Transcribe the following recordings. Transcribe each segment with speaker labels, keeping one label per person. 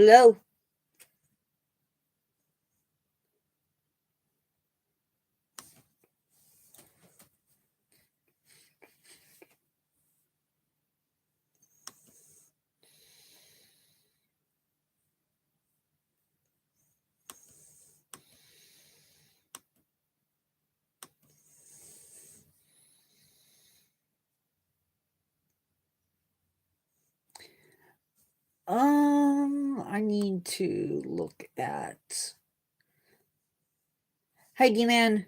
Speaker 1: Hello. I need to look at. Hi, D-Man.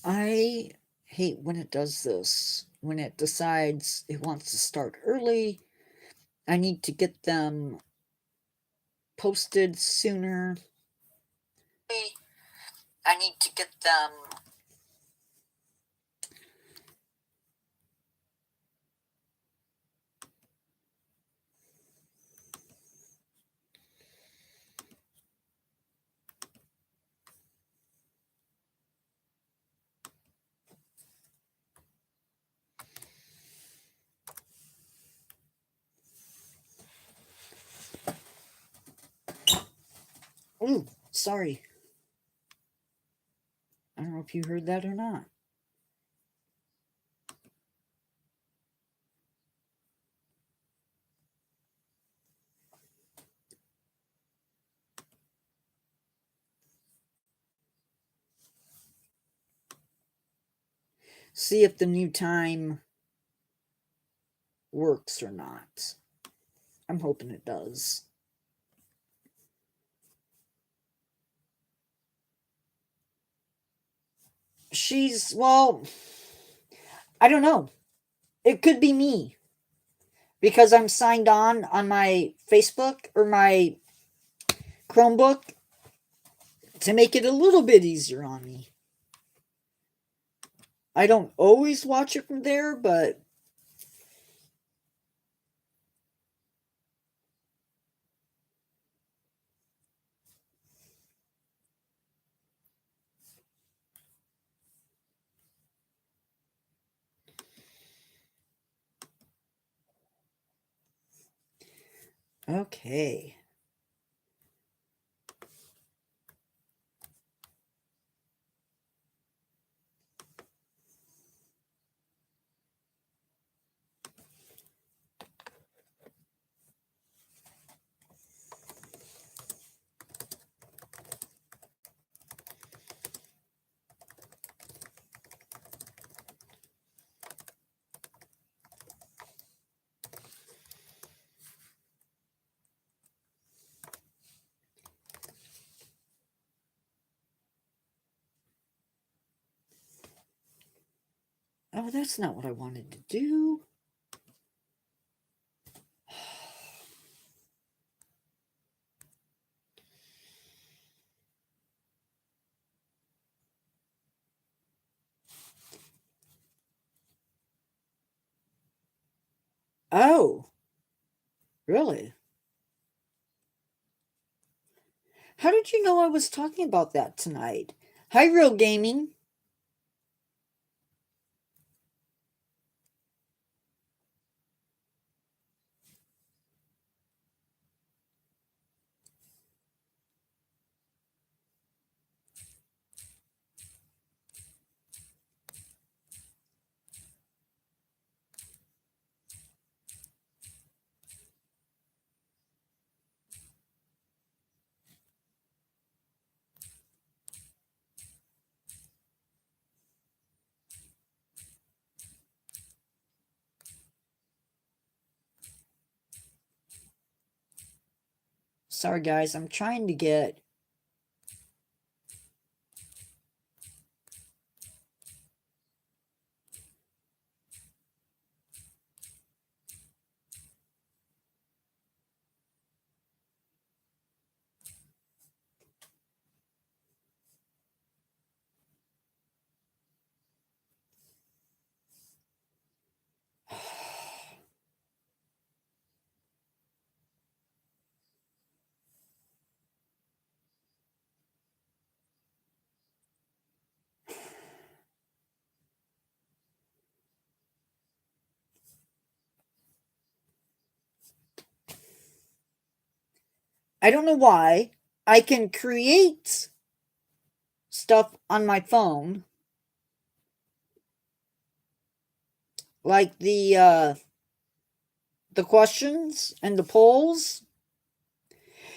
Speaker 1: I hate when it does this. When it decides it wants to start early, I need to get them posted sooner. I need to get them. Ooh, sorry. I don't know if you heard that or not. See if the new time works or not. I'm hoping it does. Well, I don't know. It could be me because I'm signed on my Facebook or my Chromebook to make it a little bit easier on me. I don't always watch it from there, but okay. Oh, that's not what I wanted to do. Oh, really? How did you know I was talking about that tonight? Hi, Real Gaming. Sorry, guys. I'm trying to get. I don't know why, I can create stuff on my phone, like the questions and the polls.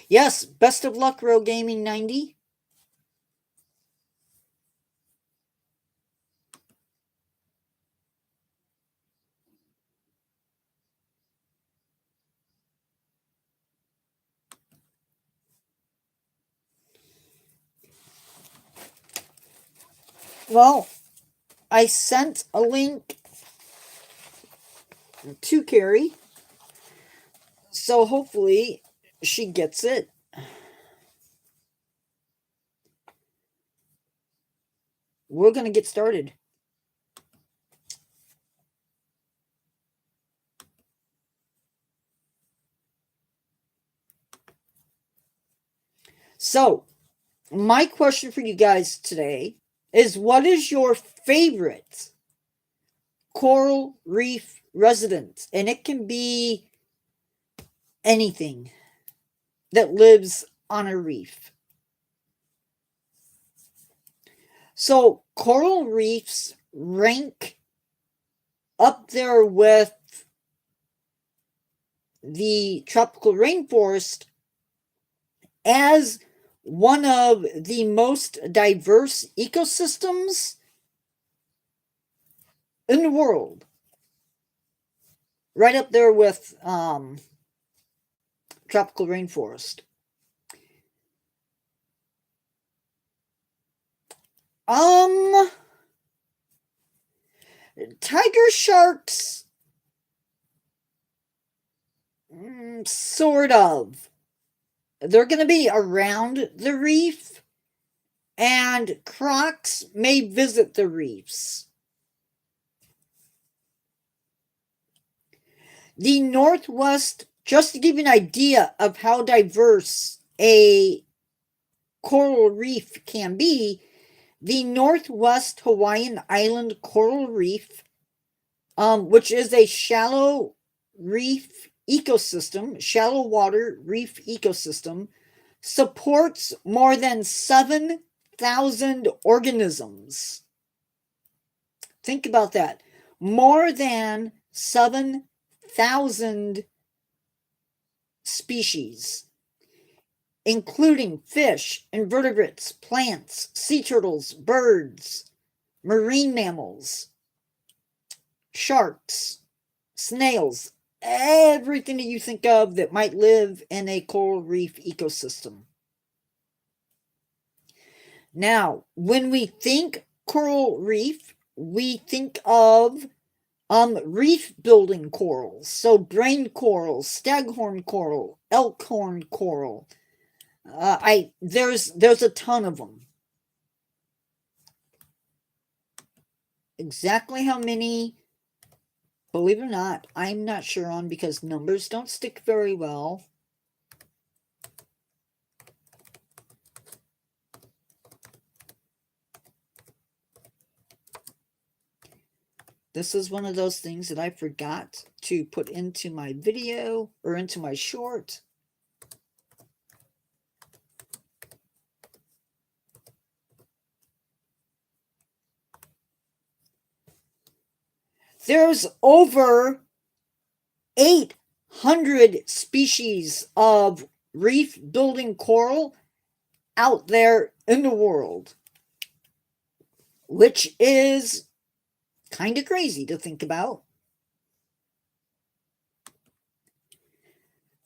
Speaker 1: Yes, best of luck, Row Gaming 90. Well, I sent a link to Carrie, so hopefully she gets it. We're going to get started. So, my question for you guys today is, what is your favorite coral reef resident? And it can be anything that lives on a reef. So, coral reefs rank up there with the tropical rainforest as one of the most diverse ecosystems in the world. Right up there with tropical rainforest. Tiger sharks, sort of. They're going to be around the reef, and crocs may visit the reefs. The Northwest, just to give you an idea of how diverse a coral reef can be, the Northwest Hawaiian Island coral reef, which is a shallow reef ecosystem, shallow water reef ecosystem, supports more than 7,000 organisms. Think about that. More than 7,000 species, including fish, invertebrates, plants, sea turtles, birds, marine mammals, sharks, snails, everything that you think of that might live in a coral reef ecosystem. Now, when we think coral reef, we think of reef building corals. So brain coral, staghorn coral, elkhorn coral. There's a ton of them. Exactly how many, believe it or not, I'm not sure on, because numbers don't stick very well. This is one of those things that I forgot to put into my video or into my short. There's over 800 species of reef building coral out there in the world, which is kind of crazy to think about.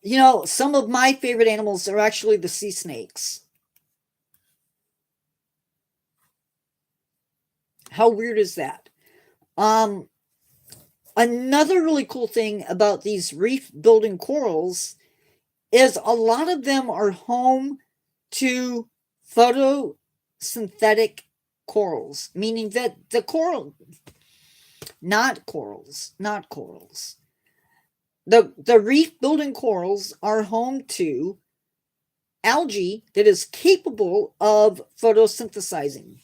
Speaker 1: You know, some of my favorite animals are actually the sea snakes. How weird is that? Another really cool thing about these reef building corals is a lot of them are home to photosynthetic corals, meaning that the coral, not corals. The reef building corals are home to algae that is capable of photosynthesizing.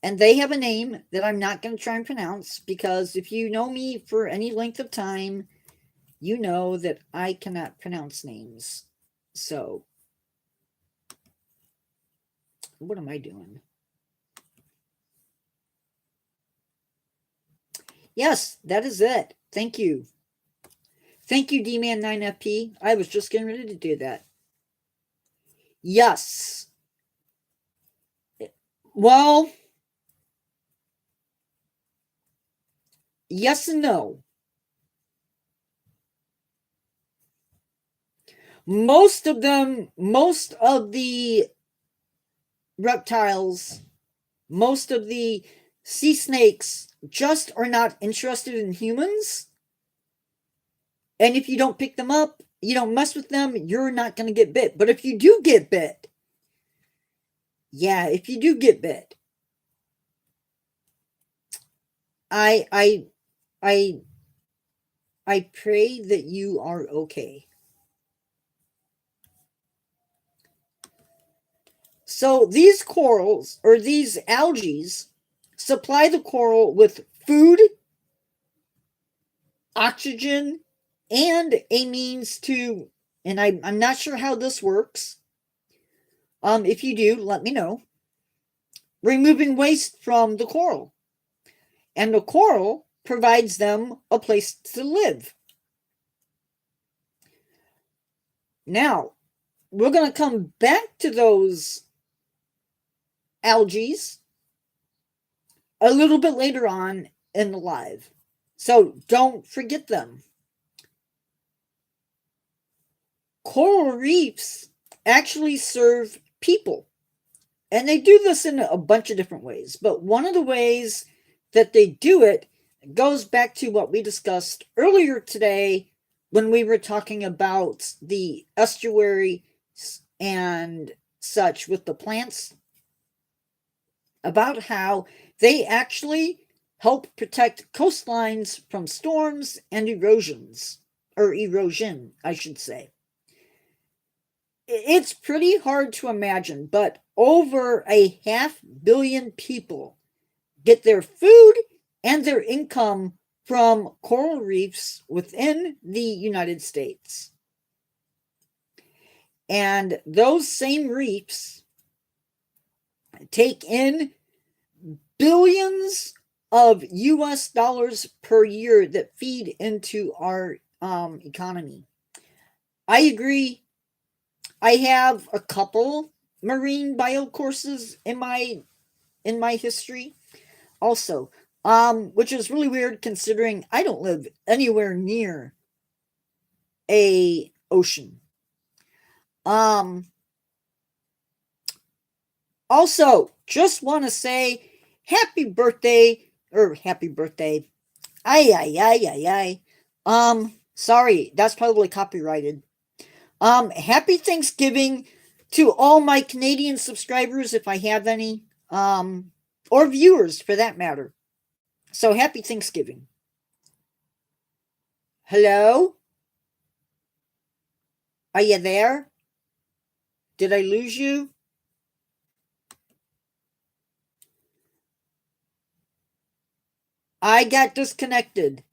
Speaker 1: And they have a name that I'm not going to try and pronounce, because if you know me for any length of time, you know that I cannot pronounce names. So, what am I doing? Yes, that is it. Thank you. Thank you, D-Man9FP. I was just getting ready to do that. Yes. Well, yes and no. Most of the reptiles, most of the sea snakes just are not interested in humans. And if you don't pick them up, you don't mess with them, you're not going to get bit. But if you do get bit, if you do get bit, I I I I pray that you are okay. So these corals or these algae supply the coral with food, oxygen, and a means to, and I'm not sure how this works. If you do, let me know. Removing waste from the coral. And the coral provides them a place to live. Now, we're going to come back to those algae a little bit later on in the live. So don't forget them. Coral reefs actually serve people. And they do this in a bunch of different ways. But one of the ways that they do it goes back to what we discussed earlier today when we were talking about the estuary and such with the plants, about how they actually help protect coastlines from storms and erosions, or erosion, I should say. It's pretty hard to imagine, but over 500 million people get their food and their income from coral reefs within the United States. And those same reefs take in billions of US dollars per year that feed into our economy. I agree. I have a couple marine bio courses in my history also, which is really weird considering I don't live anywhere near a ocean. Also, just want to say happy birthday. Sorry, that's probably copyrighted. Happy Thanksgiving to all my Canadian subscribers, if I have any, or viewers for that matter. So happy Thanksgiving. Hello? Are you there? Did I lose you? I got disconnected.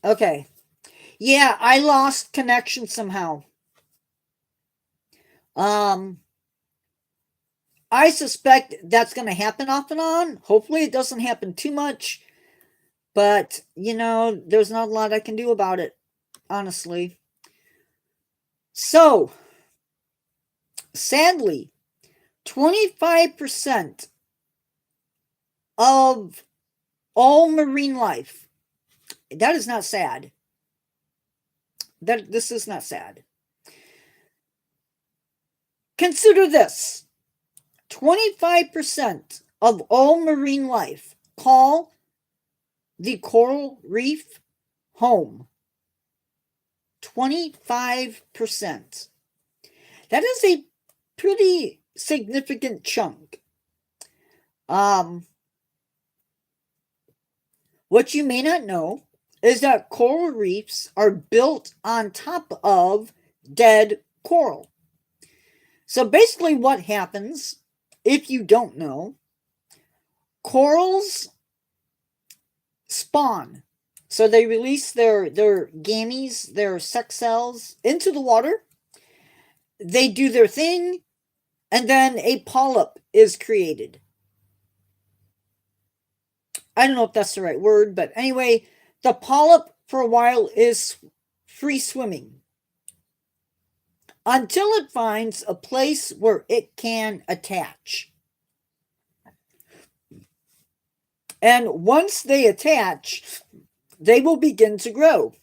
Speaker 1: Okay. Yeah, I lost connection somehow. I suspect that's going to happen off and on. Hopefully it doesn't happen too much. But, there's not a lot I can do about it, honestly. So, sadly, 25% of all marine life, that is not sad. This is not sad. Consider this. 25% of all marine life call the coral reef home. 25%. That is a pretty significant chunk. What you may not know is that coral reefs are built on top of dead coral. So basically what happens, if you don't know, corals spawn. So they release their gametes, their sex cells into the water. They do their thing, and then a polyp is created. I don't know if that's the right word, but anyway, the polyp for a while is free swimming until it finds a place where it can attach. And once they attach, they will begin to grow.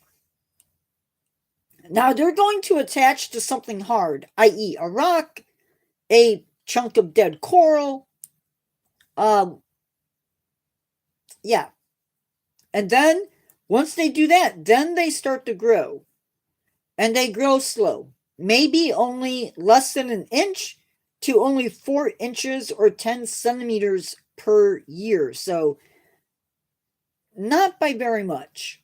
Speaker 1: Now they're going to attach to something hard, i.e., a rock, a chunk of dead coral. Yeah. And then once they do that, then they start to grow. And they grow slow. Maybe only less than an inch to only 4 inches or 10 centimeters per year. So not by very much.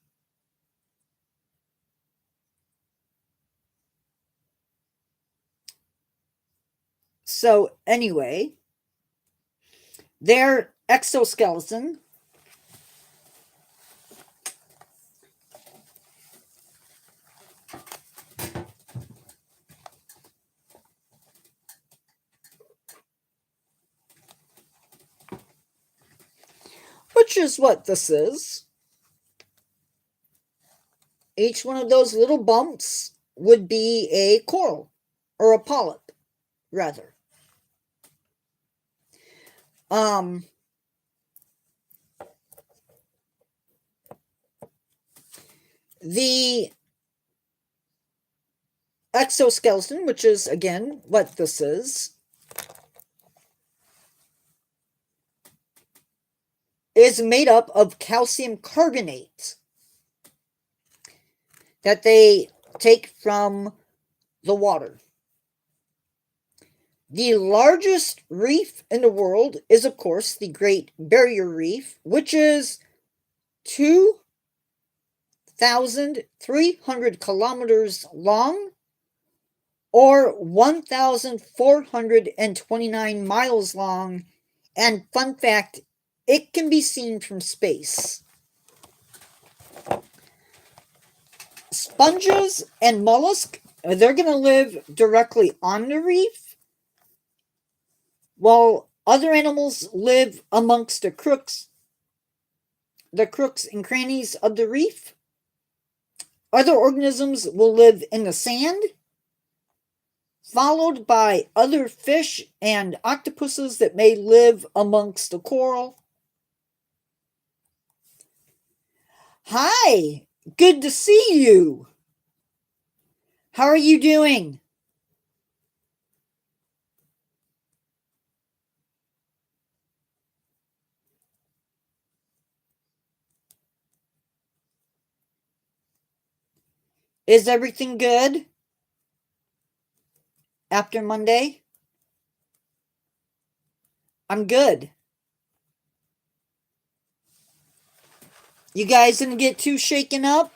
Speaker 1: So anyway, their exoskeleton which is what this is. Each one of those little bumps would be a coral, or a polyp, rather. The exoskeleton, which is, again, what this is made up of calcium carbonate that they take from the water. The largest reef in the world is, of course, the Great Barrier Reef, which is 2,300 kilometers long, or 1,429 miles long. And fun fact, it can be seen from space. Sponges and mollusks, they're going to live directly on the reef, while other animals live amongst the crooks and crannies of the reef. Other organisms will live in the sand, followed by other fish and octopuses that may live amongst the coral. Hi, good to see you. How are you doing? Is everything good after Monday? I'm good. You guys didn't get too shaken up?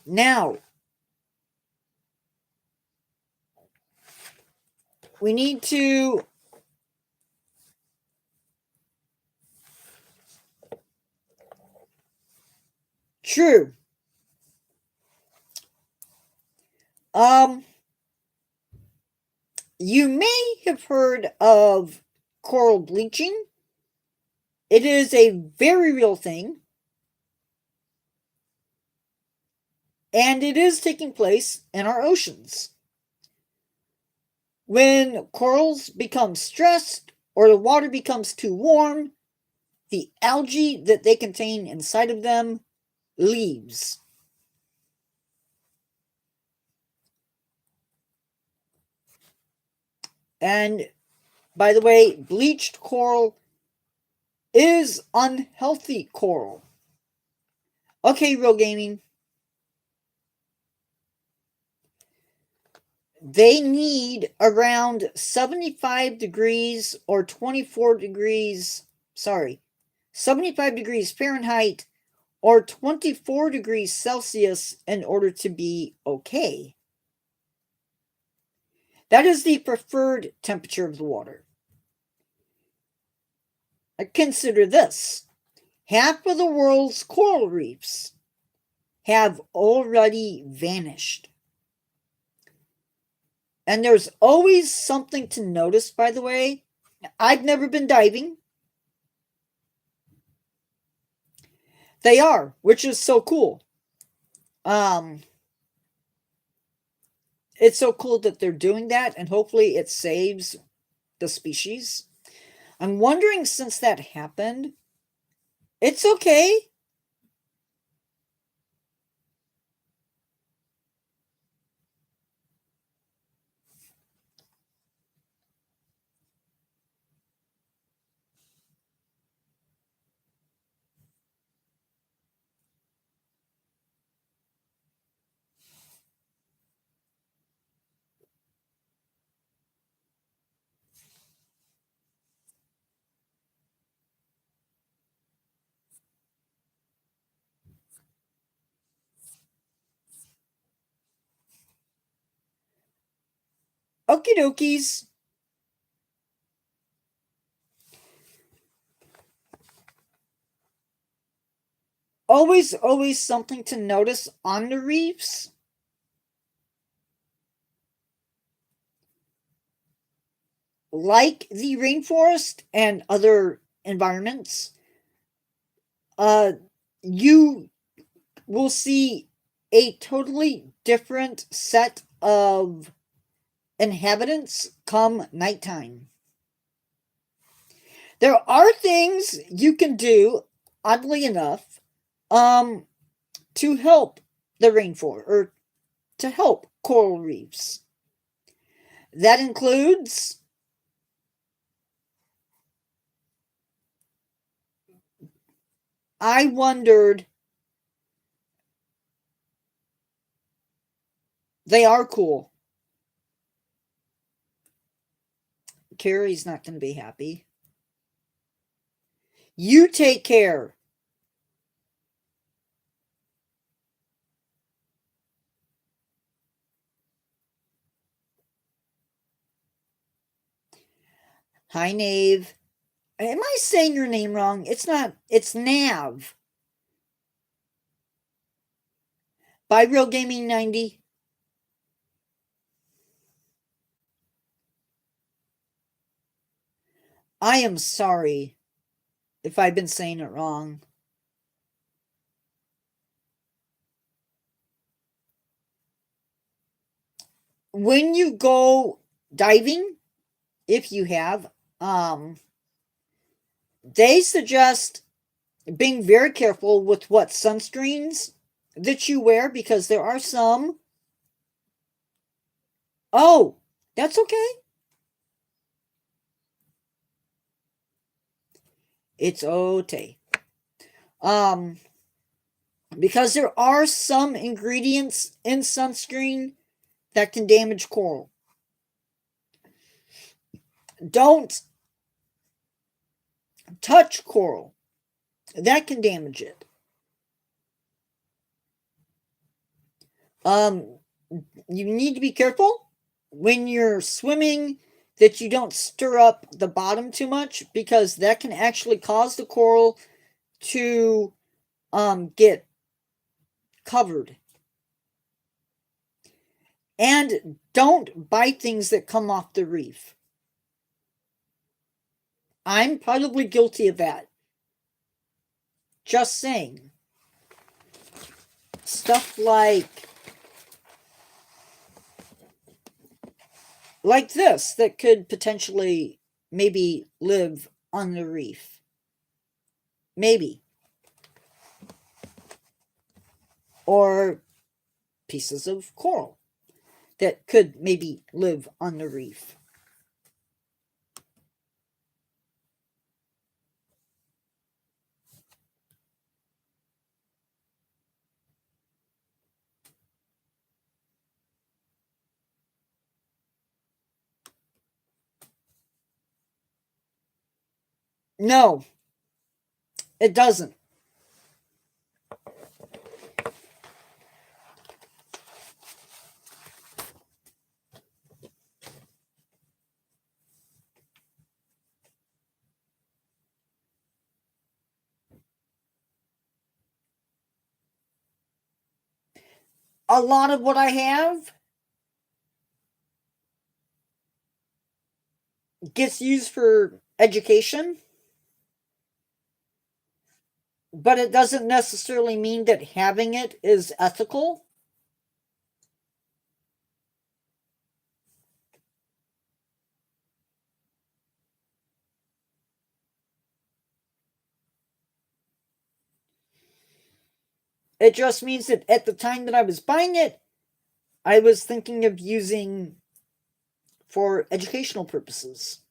Speaker 1: Now, we need to true. You may have heard of coral bleaching. It is a very real thing. And it is taking place in our oceans. When corals become stressed or the water becomes too warm, the algae that they contain inside of them leaves. And by the way, bleached coral is unhealthy coral. Okay, Real Gaming. They need around 75 degrees or 24 degrees sorry, 75 degrees Fahrenheit or 24 degrees Celsius in order to be okay. That is the preferred temperature of the water. Consider this. Half of the world's coral reefs have already vanished. And there's always something to notice, by the way. I've never been diving. They are, which is so cool. It's so cool that they're doing that, and hopefully it saves the species. I'm wondering, since that happened, it's okay. Okie dokies. Always something to notice on the reefs. Like the rainforest and other environments, you will see a totally different set of inhabitants come nighttime. There are things you can do, oddly enough, to help the rainforest or to help coral reefs. That includes I wondered, they are cool. Carrie's not going to be happy. You take care. Hi, Nave. Am I saying your name wrong? It's not. It's Nav. By Real Gaming 90. I am sorry if I've been saying it wrong. When you go diving, if you have, they suggest being very careful with what sunscreens that you wear, because there are some. Oh, that's okay. It's okay. Because there are some ingredients in sunscreen that can damage coral. Don't touch coral. That can damage it. You need to be careful when you're swimming that you don't stir up the bottom too much, because that can actually cause the coral to get covered. And don't bite things that come off the reef. I'm probably guilty of that. Just saying. Stuff like this that could potentially maybe live on the reef. Maybe. Or pieces of coral that could maybe live on the reef. No, It doesn't. A lot of what I have gets used for education, but it doesn't necessarily mean that having it is ethical. It just means that at the time that I was buying it, I was thinking of using for educational purposes.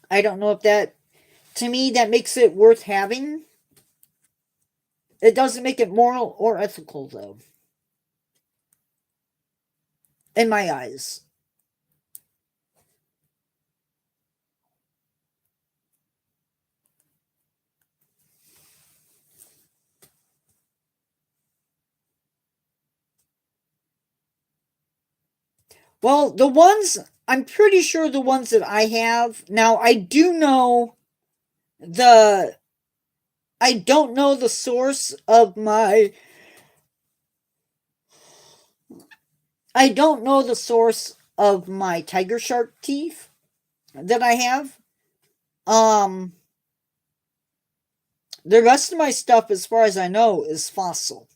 Speaker 1: I don't know if that, to me, that makes it worth having. It doesn't make it moral or ethical, though, in my eyes. Well, the ones, I'm pretty sure the ones that I have, now I do know the, I don't know the source of my, I don't know the source of my tiger shark teeth that I have. Um, the rest of my stuff, as far as I know, is fossil.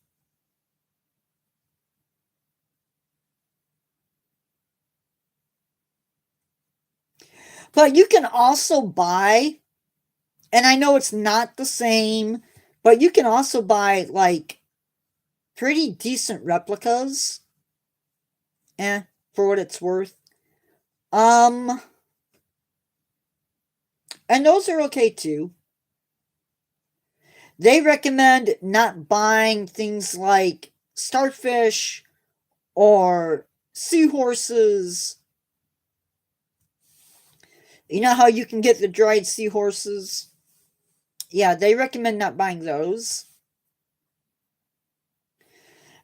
Speaker 1: But you can also buy, and I know it's not the same, but you can also buy like pretty decent replicas. For what it's worth. Um, and those are okay too. They recommend not buying things like starfish or seahorses. You know how you can get the dried seahorses? Yeah, they recommend not buying those.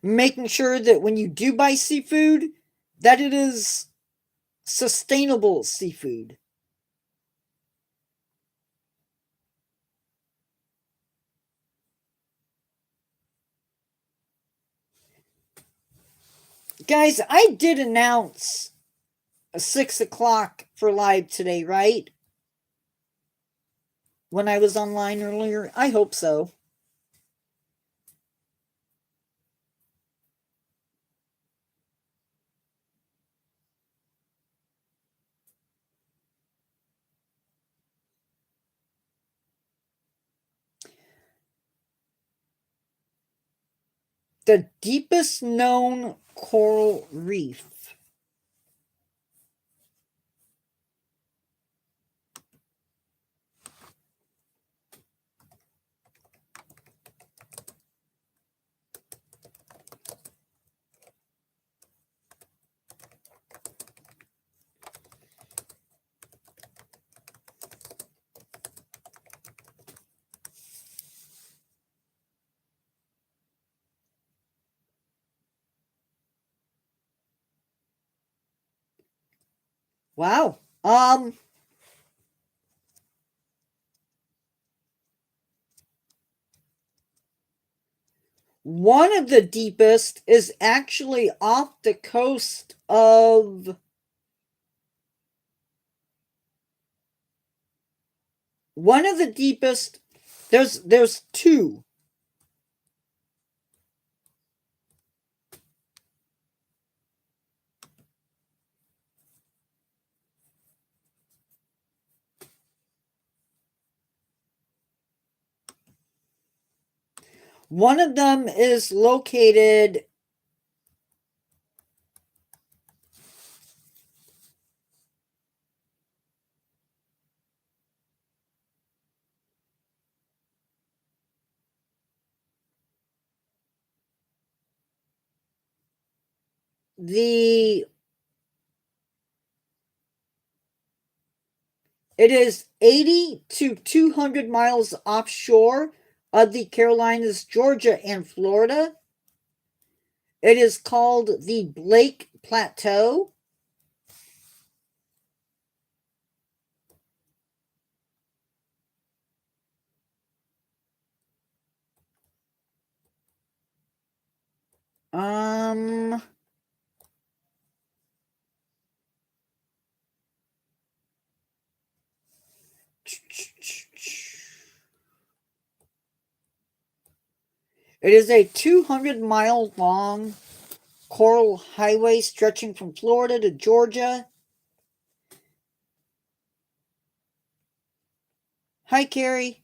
Speaker 1: Making sure that when you do buy seafood, that it is sustainable seafood. Guys, I did announce a 6 o'clock for live today, right? When I was online earlier? I hope so. The deepest known coral reef. Wow. One of the deepest is actually off the coast of, one of the deepest, there's two. One of them is located the It is 80 to 200 miles offshore of the Carolinas, Georgia, and Florida. It is called the Blake Plateau. Um, it is a 200-mile long coral highway stretching from Florida to Georgia. Hi, Carrie.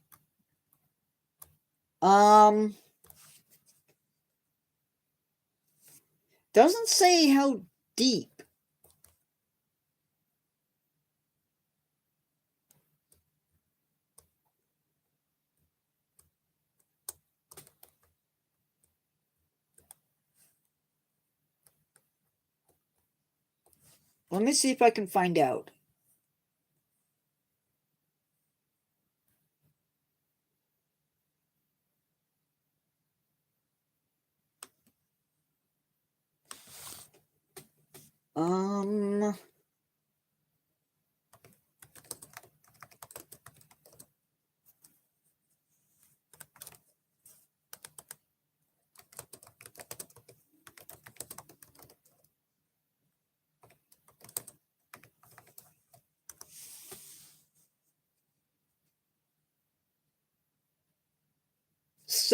Speaker 1: Doesn't say how deep. Let me see if I can find out. Um,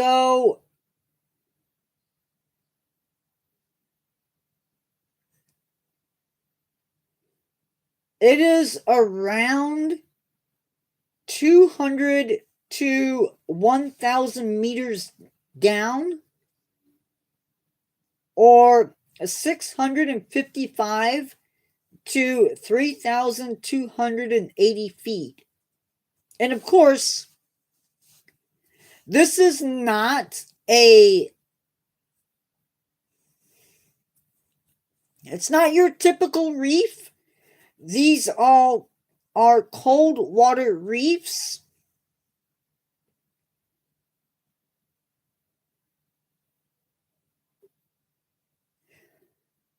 Speaker 1: so it is around 200 to 1,000 meters down, or 655 to 3,280 feet. And of course, this is not it's not your typical reef. These all are cold water reefs.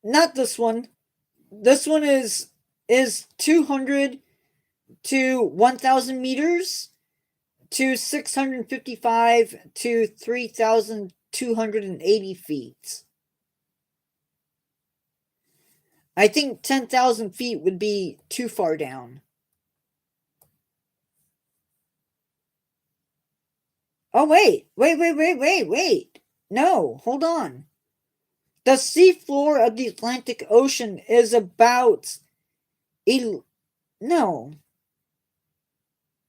Speaker 1: Not this one. This one is 200 to 1,000 meters to 655 to 3,280 feet. I think 10,000 feet would be too far down. Oh, wait. No, hold on. The seafloor of the Atlantic Ocean is about no.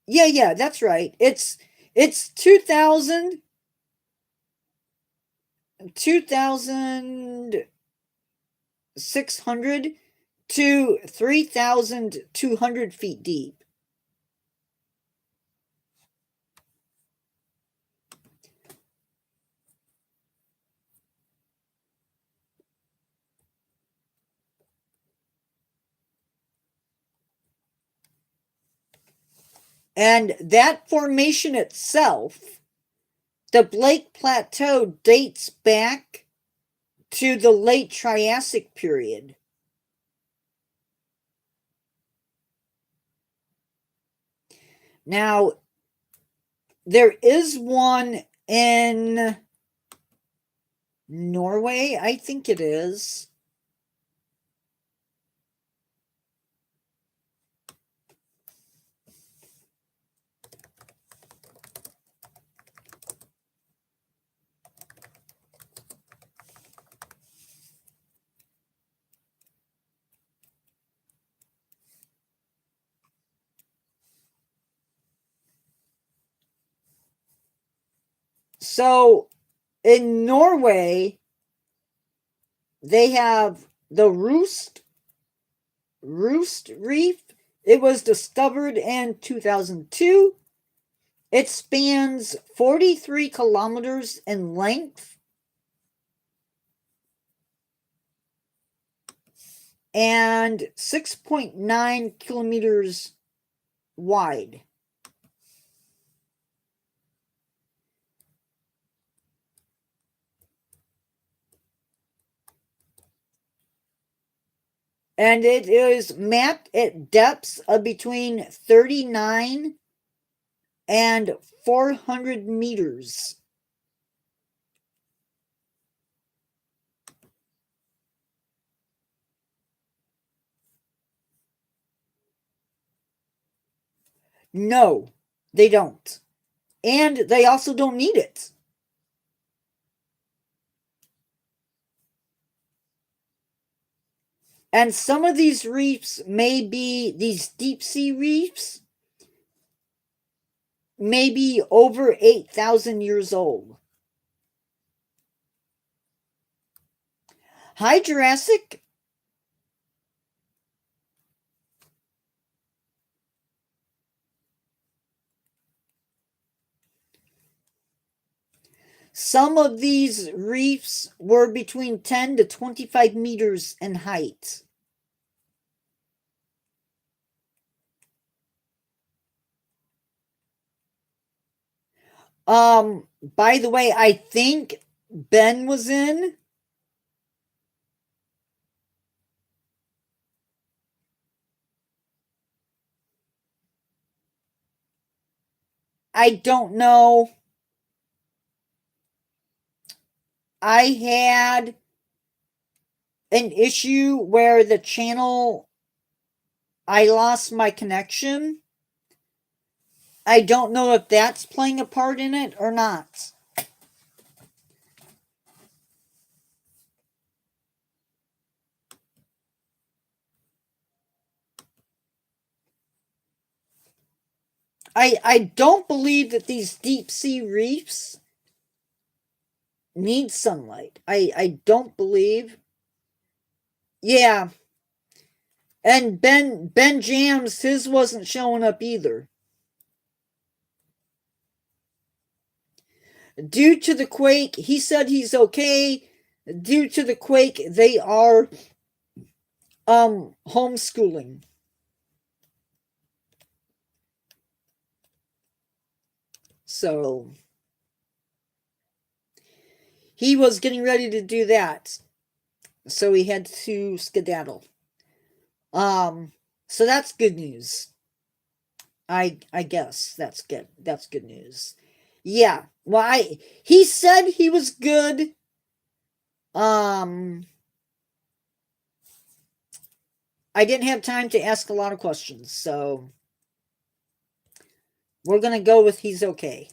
Speaker 1: Yeah, that's right. It's 2,600 to 3,200 feet deep. And that formation itself, the Blake Plateau, dates back to the late Triassic period. Now, there is one in Norway, I think it is. So, in Norway, they have the Roost Reef. It was discovered in 2002. It spans 43 kilometers in length and 6.9 kilometers wide. And it is mapped at depths of between 39 and 400 meters. No, they don't. And they also don't need it. And some of these reefs may be, these deep sea reefs, may be over 8,000 years old. Hi, Jurassic. Some of these reefs were between 10 to 25 meters in height. By the way, I think Ben was in. I don't know. I had an issue where the channel, I lost my connection. I don't know if that's playing a part in it or not. I don't believe that these deep sea reefs need sunlight. I don't believe. Yeah. And Ben Jams, his wasn't showing up either. Due to the quake, he said he's okay. Due to the quake, they are homeschooling. So he was getting ready to do that. So he had to skedaddle. So that's good news. I guess that's good. That's good news. Yeah. Well, he said he was good. I didn't have time to ask a lot of questions, so we're gonna go with he's okay.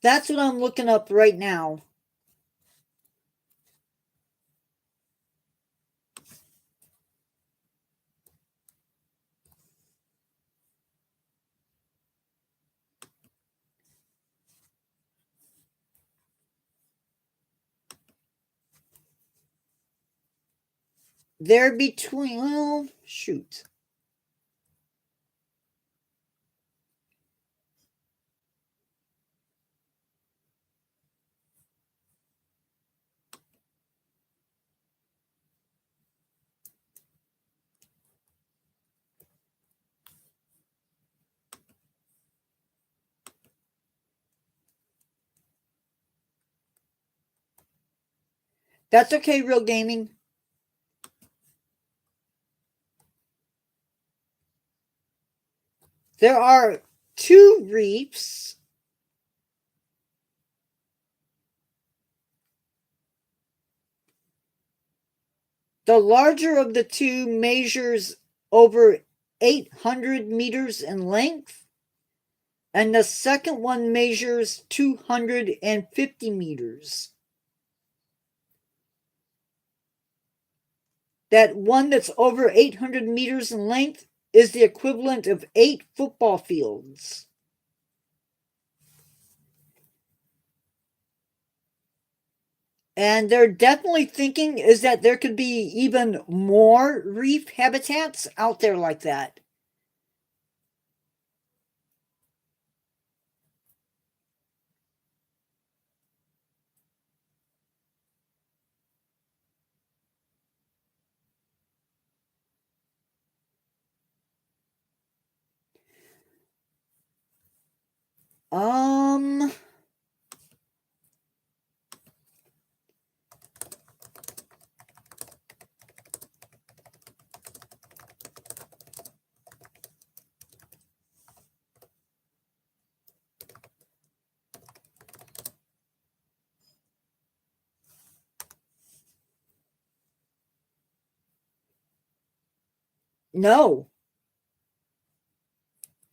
Speaker 1: That's what I'm looking up right now. They're between, well, shoot. That's okay, Real Gaming. There are two reefs The larger of the two measures over 800 meters in length, and the second one measures 250 meters. That one that's over 800 meters in length is the equivalent of 8 football fields. And they're definitely thinking is that there could be even more reef habitats out there like that. Um, no.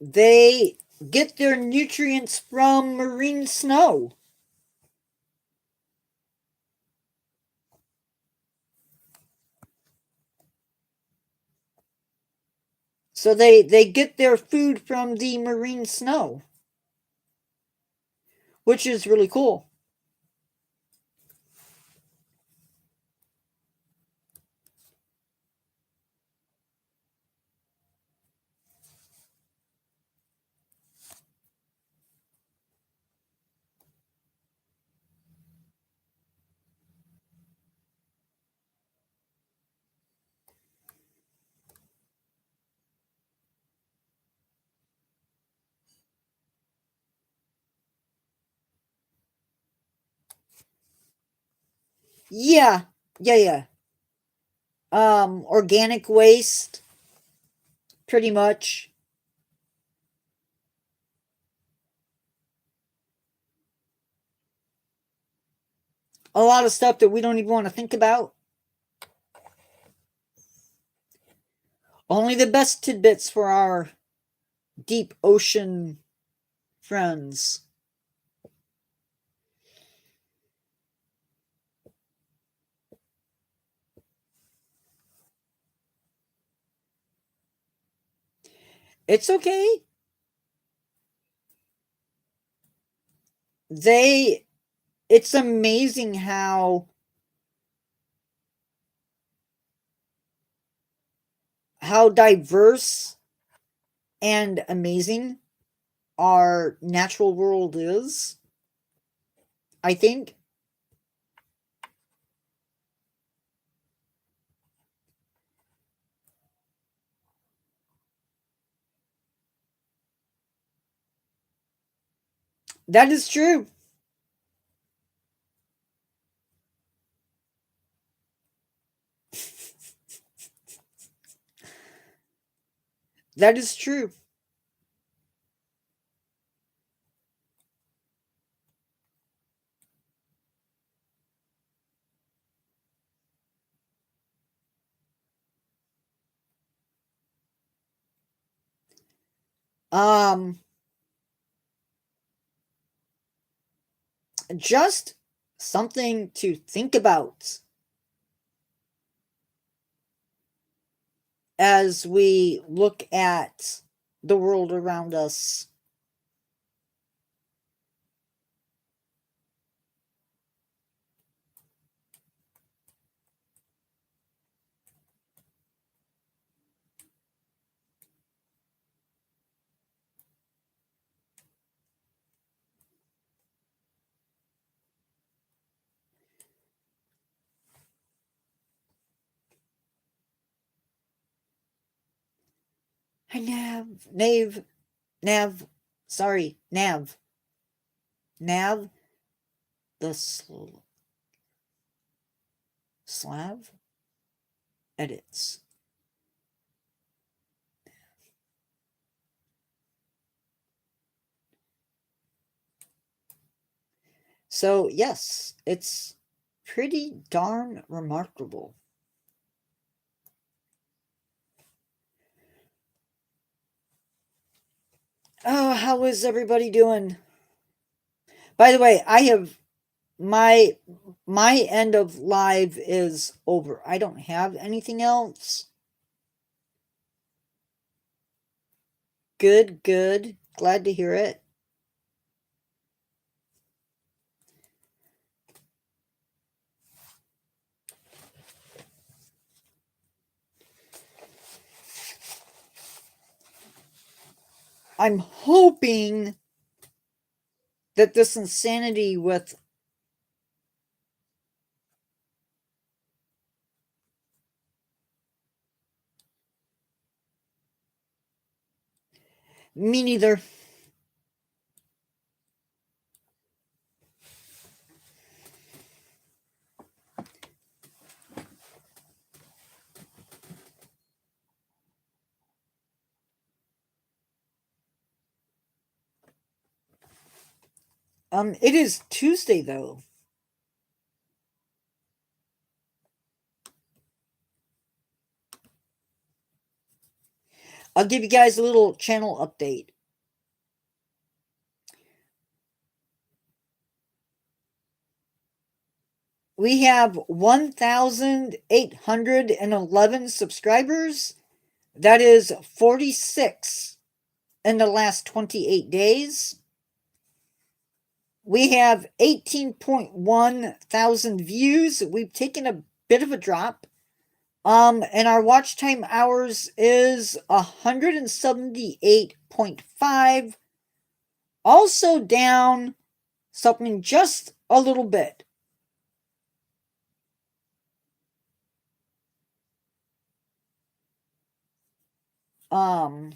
Speaker 1: They get their nutrients from marine snow. So they get their food from the marine snow, which is really cool. Yeah, yeah. Organic waste, pretty much. A lot of stuff that we don't even want to think about. Only the best tidbits for our deep ocean friends. It's okay. It's amazing how diverse and amazing our natural world is. I think that is true. That is true. Um, just something to think about as we look at the world around us. Nav, sorry, Nav, the Slav edits. So, yes, it's pretty darn remarkable. Oh, how is everybody doing? By the way, I have my my end of live is over. I don't have anything else. Good, good. Glad to hear it. I'm hoping that this insanity with me neither. It is Tuesday though. I'll give you guys a little channel update. We have 1,811 subscribers. That is 46 in the last 28 days. We have 18.1 thousand views. We've taken a bit of a drop. And our watch time hours is 178.5. Also down something just a little bit. Um,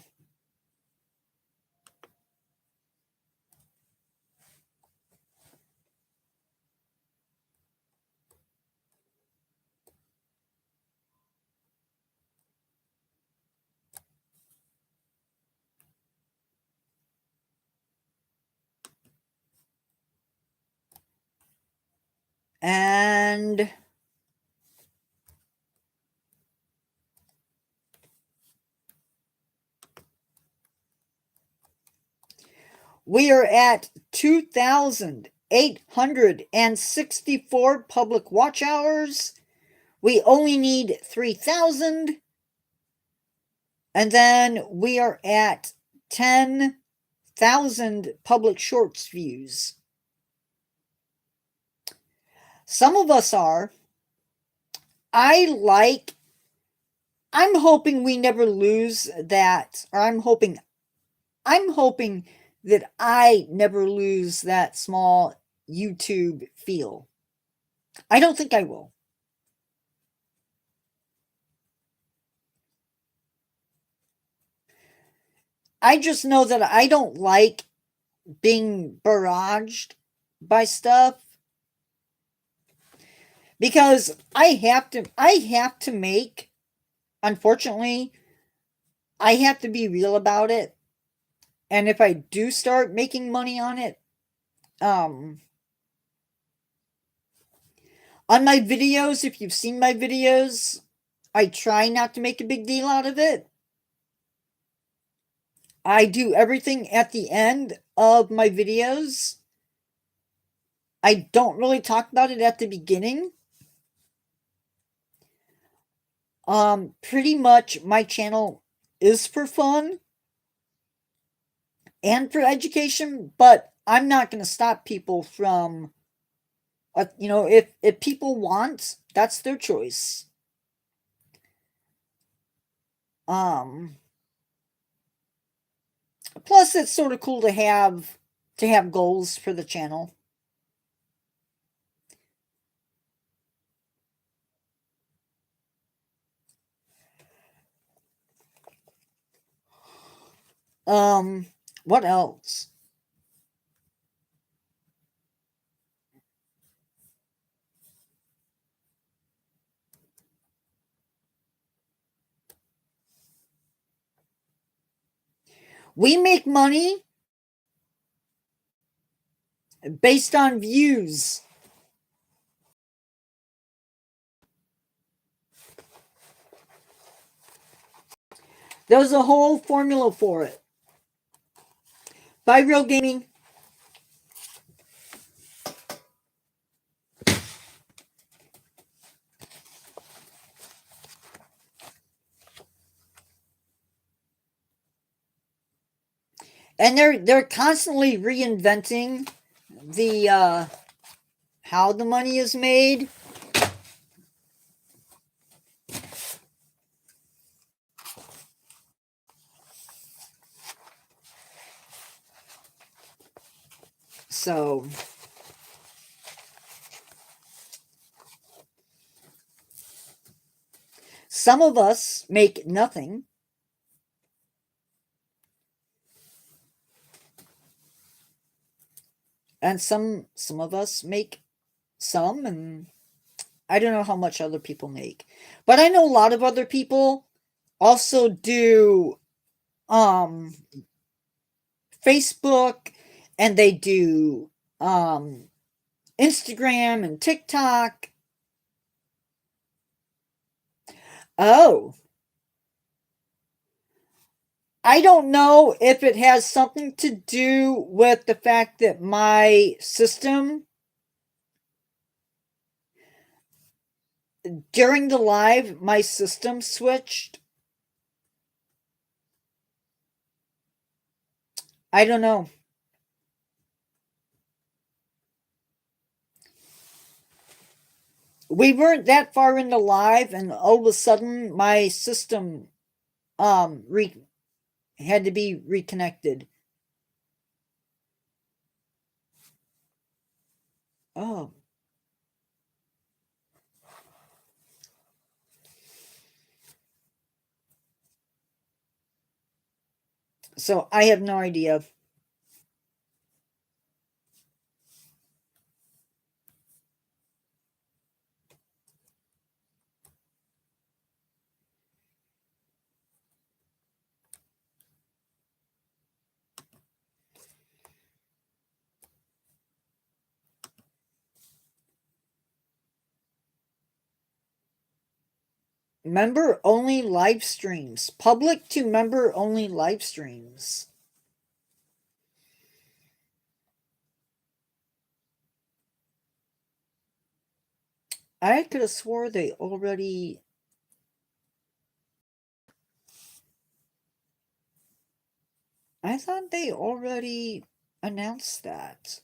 Speaker 1: and we are at 2,864 public watch hours. We only need 3,000. And then we are at 10,000 public shorts views. Some of us are. I'm hoping we never lose that, or I'm hoping that I never lose that small YouTube feel. I don't think I will. I just know that I don't like being barraged by stuff because I have to make, unfortunately, I have to be real about it. And if I do start making money on it, on my videos, if you've seen my videos, I try not to make a big deal out of it. I do everything at the end of my videos. I don't really talk about it at the beginning. Pretty much my channel is for fun and for education, but I'm not going to stop people from, if people want, that's their choice. Plus it's sort of cool to have goals for the channel. What else? We make money based on views. There's a whole formula for it. Bye, Real Gaming. And they're constantly reinventing the how the money is made. So some of us make nothing. And some of us make some, and I don't know how much other people make. But I know a lot of other people also do Facebook, and they do Instagram and TikTok. Oh, I don't know if it has something to do with the fact that my system during the live, my system switched. I don't know. We weren't that far into live, and all of a sudden my system had to be reconnected. Oh. So I have no idea. Member only live streams. Public to member only live streams. I could have swore they already. I thought they already announced that.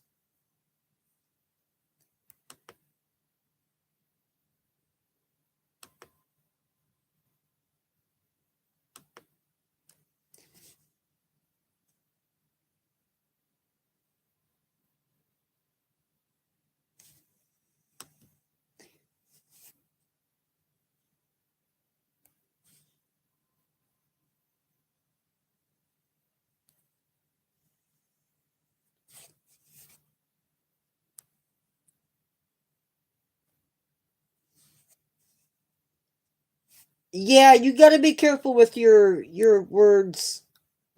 Speaker 1: Yeah, you got to be careful with your words,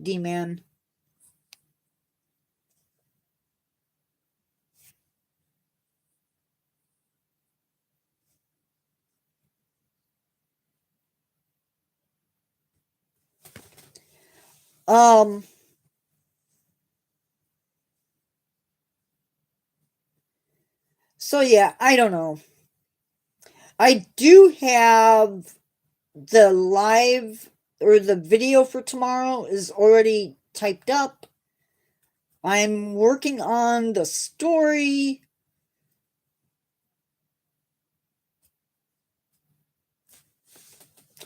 Speaker 1: D-man. Um so yeah, I don't know. I do have the live or the video for tomorrow is already typed up. I'm working on the story.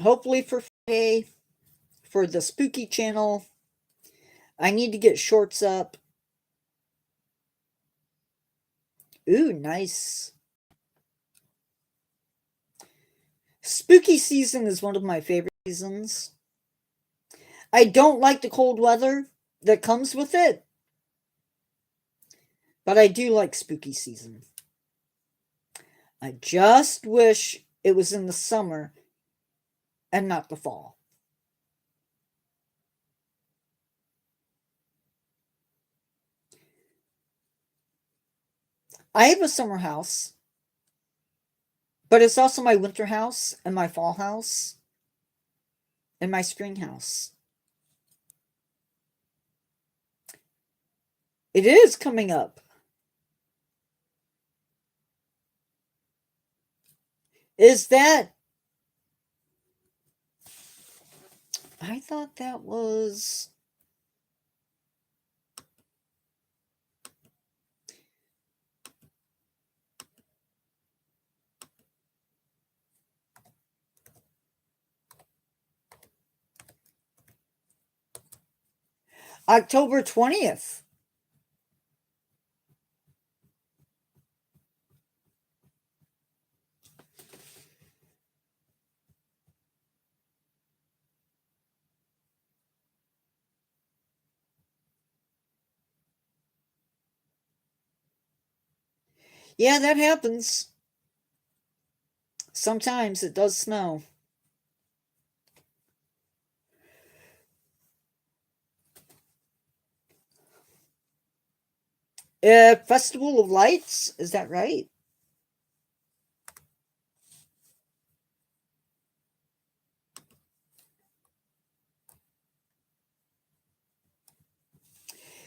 Speaker 1: Hopefully for Friday for the spooky channel. I need to get shorts up. Ooh, nice. Spooky season is one of my favorite seasons. I don't like the cold weather that comes with it, but I do like spooky season. I just wish it was in the summer and not the fall. I have a summer house, but it's also my winter house and my fall house and my spring house. It is coming up. Is that? I thought that was. October 20th. Yeah, that happens. Sometimes it does snow. Festival of Lights, is that right?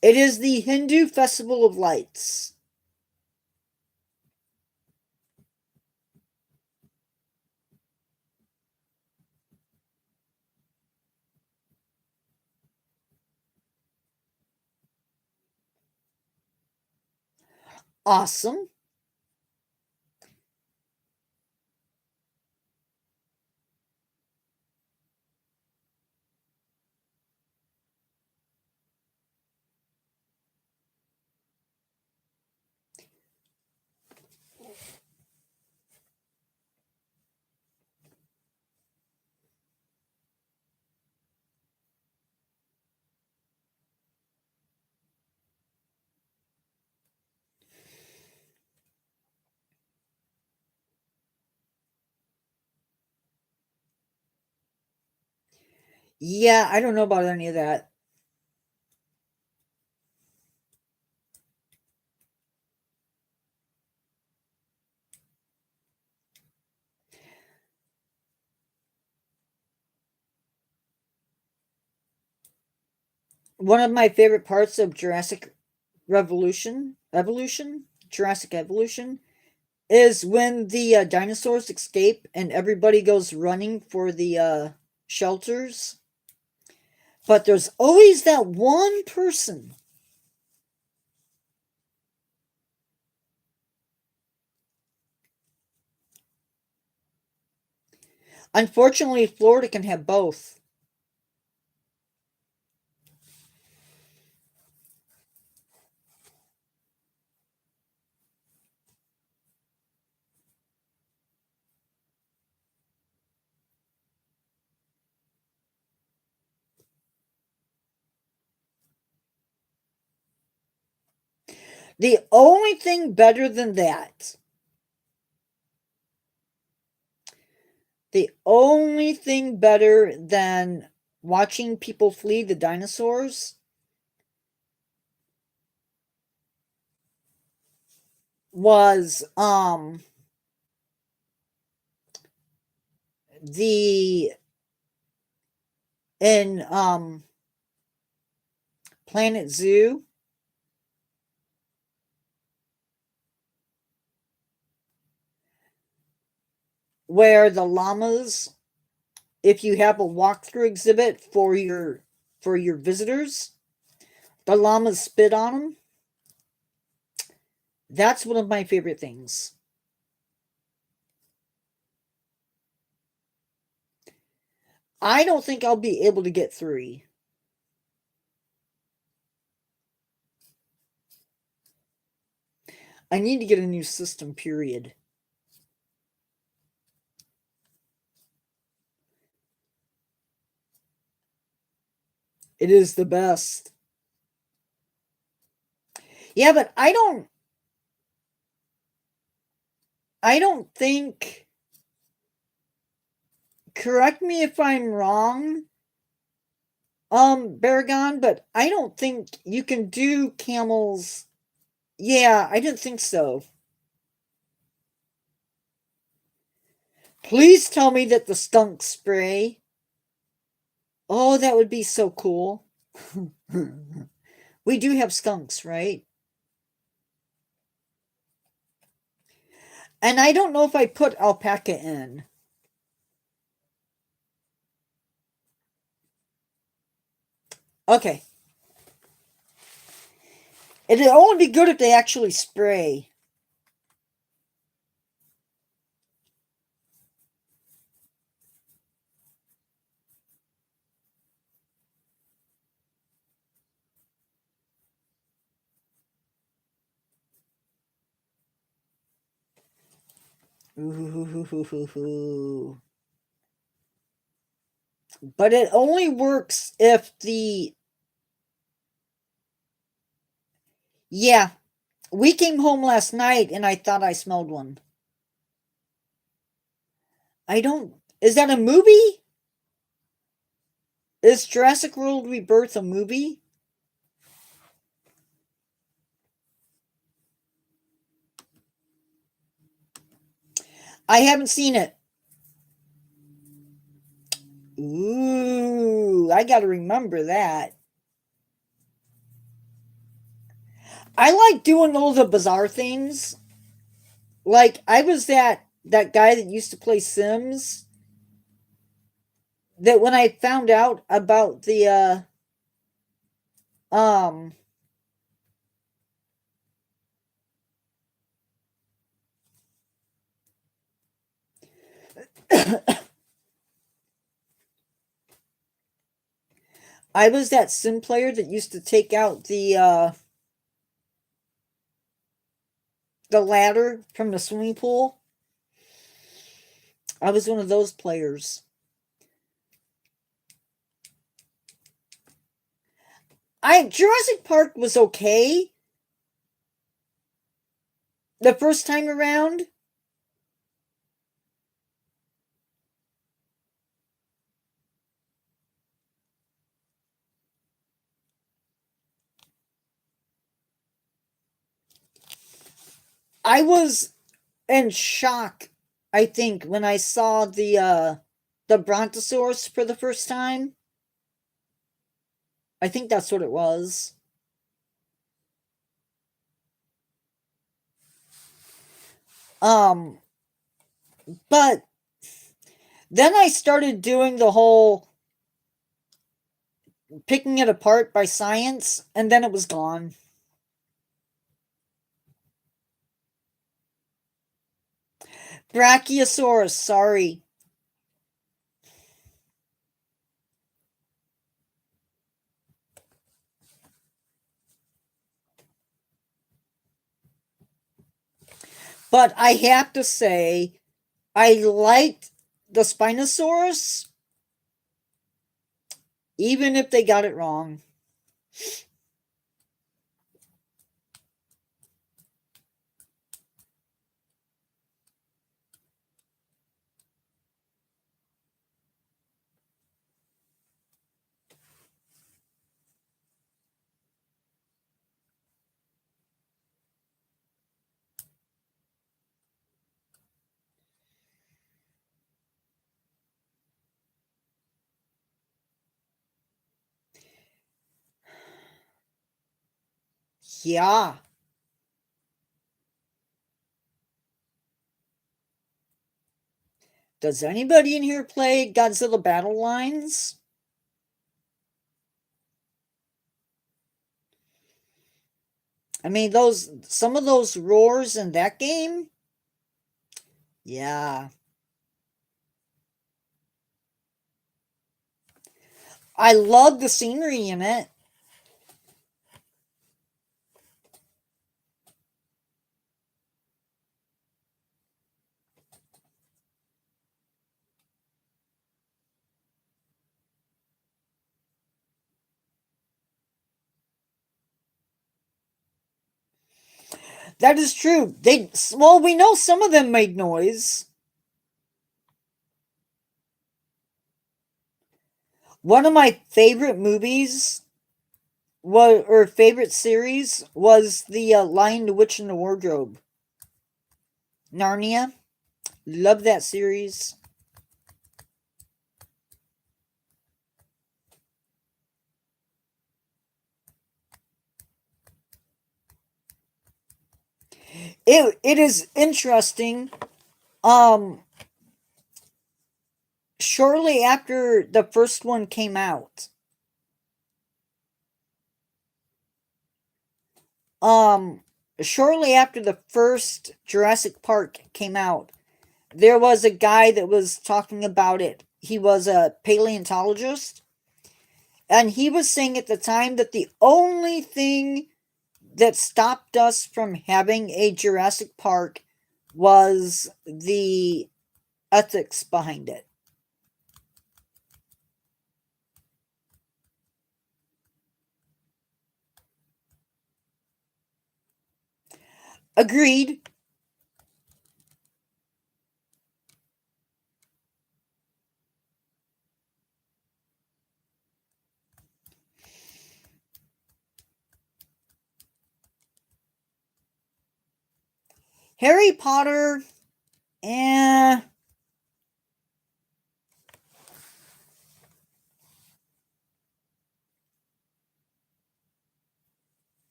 Speaker 1: It is the Hindu Festival of Lights. Awesome. Yeah, I don't know about any of that. One of my favorite parts of Jurassic Evolution, is when the dinosaurs escape and everybody goes running for the shelters. But there's always that one person. Unfortunately, Florida can have both. The only thing better than that, the only thing better than watching people flee the dinosaurs was the in Planet Zoo, where the llamas, if you have a walkthrough exhibit for your visitors, the llamas spit on them. That's one of my favorite things. I don't think I'll be able to get 3. I need to get a new system, period. It is the best. Yeah, but I don't think, correct me if I'm wrong, Baragon, but I don't think you can do camels. Yeah, I didn't think so. Please tell me that the skunk spray. Oh, that would be so cool. We do have skunks, right? And I don't know if I put alpaca in. Okay. It'd only be good if they actually spray. Ooh. But it only works if the... Yeah. We came home last night and I thought I smelled one. I don't... Is that a movie? Is Jurassic World Rebirth a movie? I haven't seen it. Ooh, I gotta remember that. I like doing all the bizarre things. Like, I was that guy that used to play Sims, that when I found out about the um I was that sim player that used to take out the ladder from the swimming pool. I was one of those players. Jurassic Park was okay the first time around. I was in shock, I think, when I saw the Brontosaurus for the first time. I think that's what it was. Um but then I started doing the whole picking it apart by science, and then it was gone. Brachiosaurus, sorry. But I have to say, I liked the Spinosaurus, even if they got it wrong. Yeah. Does anybody in here play Godzilla Battle Lines? I mean, some of those roars in that game? Yeah. I love the scenery in it. That is true. We know some of them made noise. One of my favorite movies or favorite series was the Lion, the Witch, and the Wardrobe. Narnia. Love that series. It is interesting. Um, Shortly after the first one came out, um, shortly after the first Jurassic Park came out, there was a guy that was talking about it. He was a paleontologist, and he was saying at the time that the only thing that stopped us from having a Jurassic Park was the ethics behind it. Agreed. Harry Potter, eh.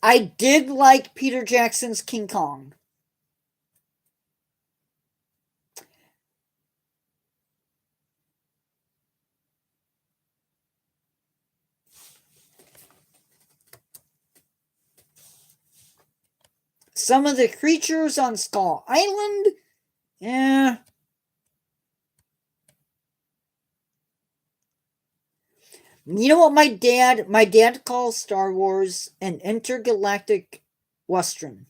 Speaker 1: I did like Peter Jackson's King Kong. Some of the creatures on Skull Island, eh. You know what my dad calls Star Wars an intergalactic western.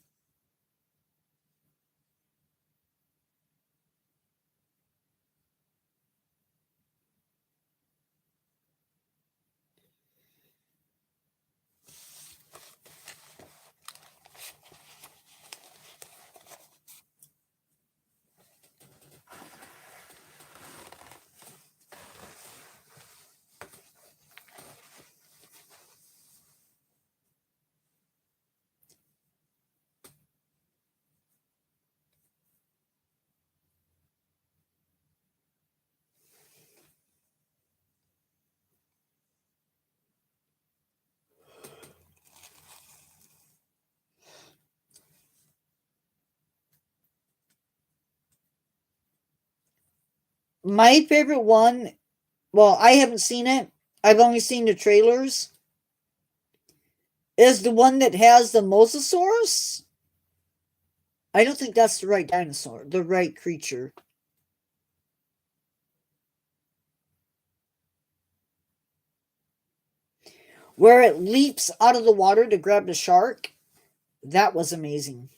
Speaker 1: My favorite one, well, I haven't seen it. I've only seen the trailers. Is the one that has the mosasaurus? I don't think that's the right dinosaur, the right creature. Where it leaps out of the water to grab the shark. That was amazing.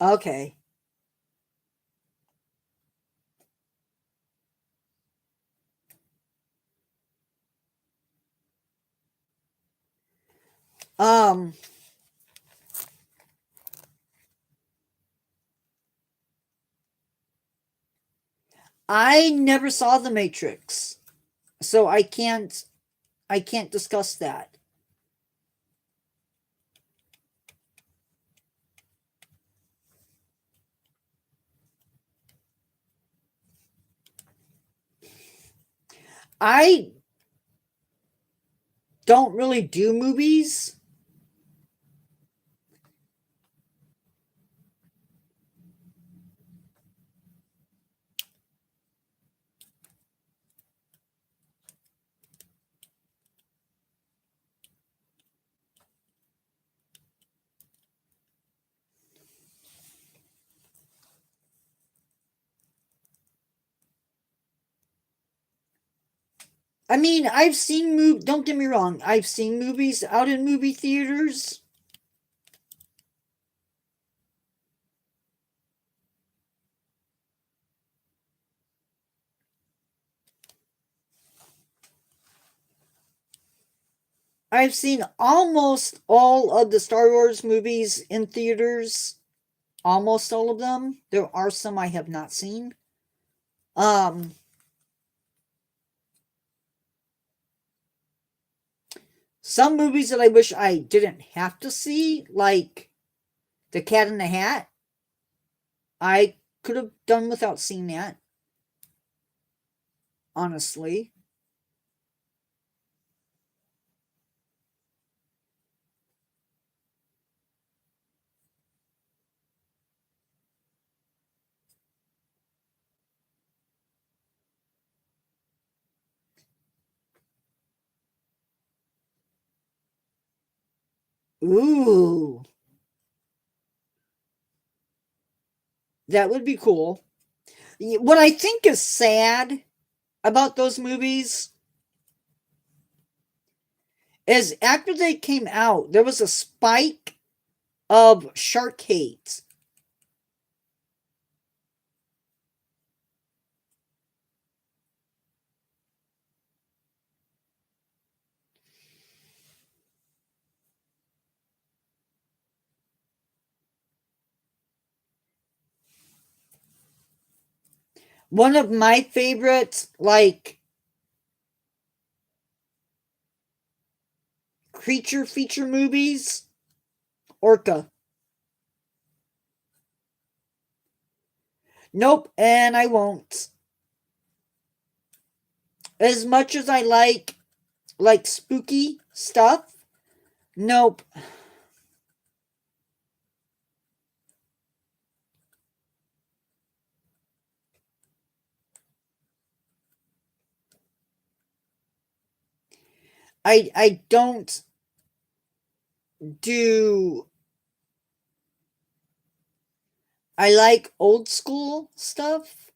Speaker 1: Okay. Um, I never saw The Matrix, so I can't discuss that. I don't really do movies. I mean, don't get me wrong, I've seen movies out in movie theaters. I've seen almost all of the Star Wars movies in theaters. Almost all of them. There are some I have not seen. Um, some movies that I wish I didn't have to see, like The Cat in the Hat, I could have done without seeing that, honestly. Ooh, that would be cool. What I think is sad about those movies is after they came out, there was a spike of shark hate. One of my favorite, like, creature feature movies, Orca. Nope, and I won't. As much as I like spooky stuff, nope. I don't do I like old school stuff.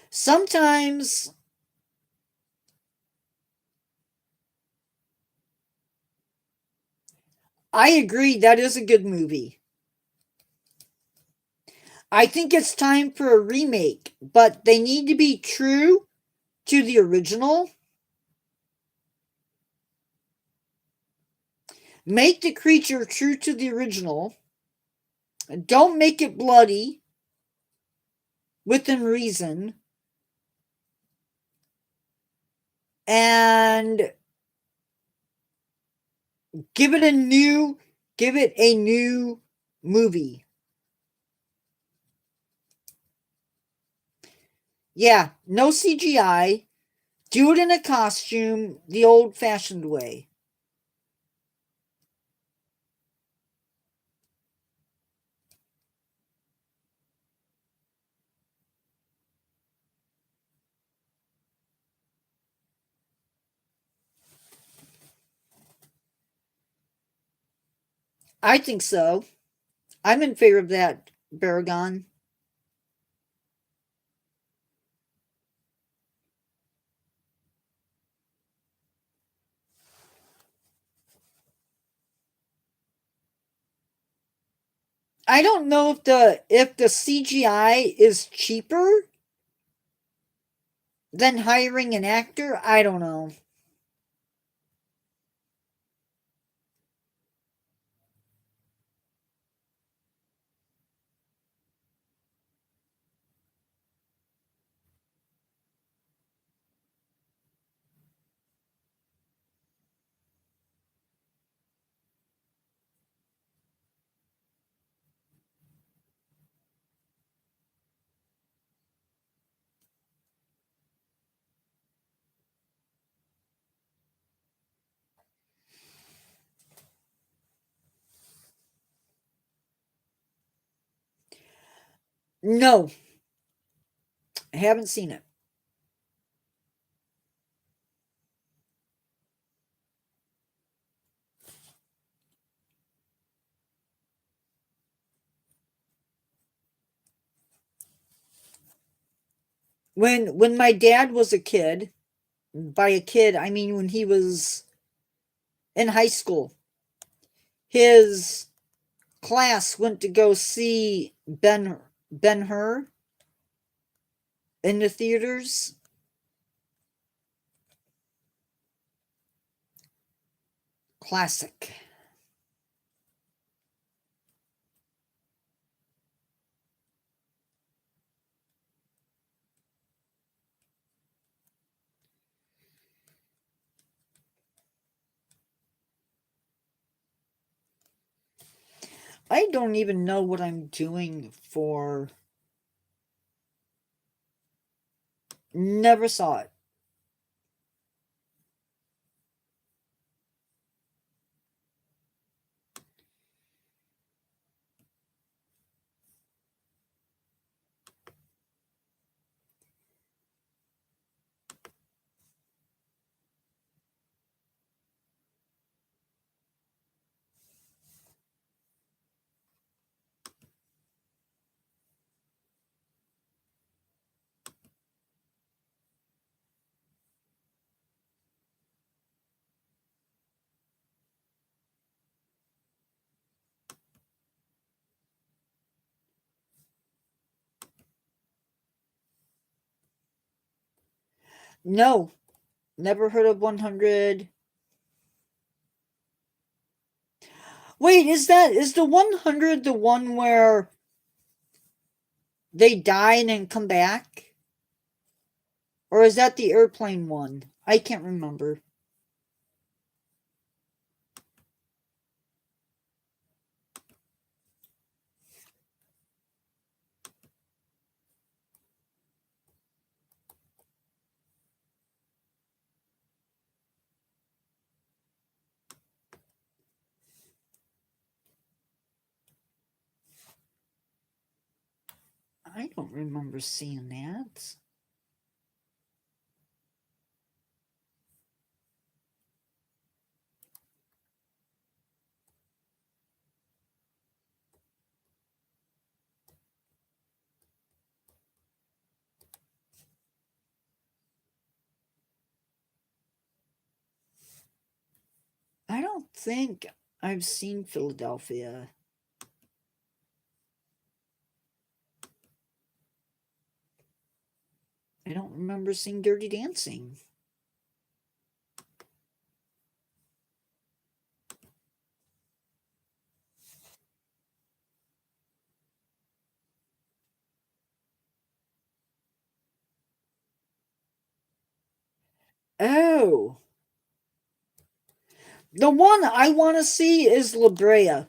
Speaker 1: Sometimes I agree that is a good movie. I think it's time for a remake, but they need to be true to the original. Make the creature true to the original. Don't make it bloody within reason. And give it a new movie. Yeah, no CGI. Do it in a costume the old fashioned way. I think so. I'm in favor of that, Baragon. I don't know if the CGI is cheaper than hiring an actor. I don't know. No, I haven't seen it. When my dad was a kid, by a kid I mean when he was in high school, his class went to go see Ben Ben-Hur in the theaters. Classic. I don't even know what I'm doing for. Never saw it. No, never heard of 100. Wait, is the 100 the one where they die and then come back? Or is that the airplane one? I can't remember. I don't remember seeing that. I don't think I've seen Philadelphia. I don't remember seeing Dirty Dancing. Oh. The one I want to see is La Brea.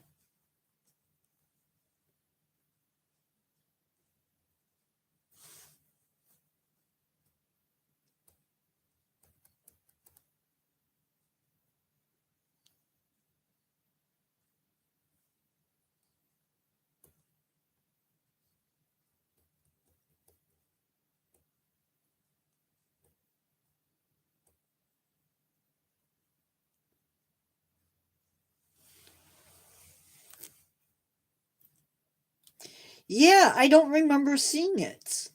Speaker 1: Yeah, I don't remember seeing it.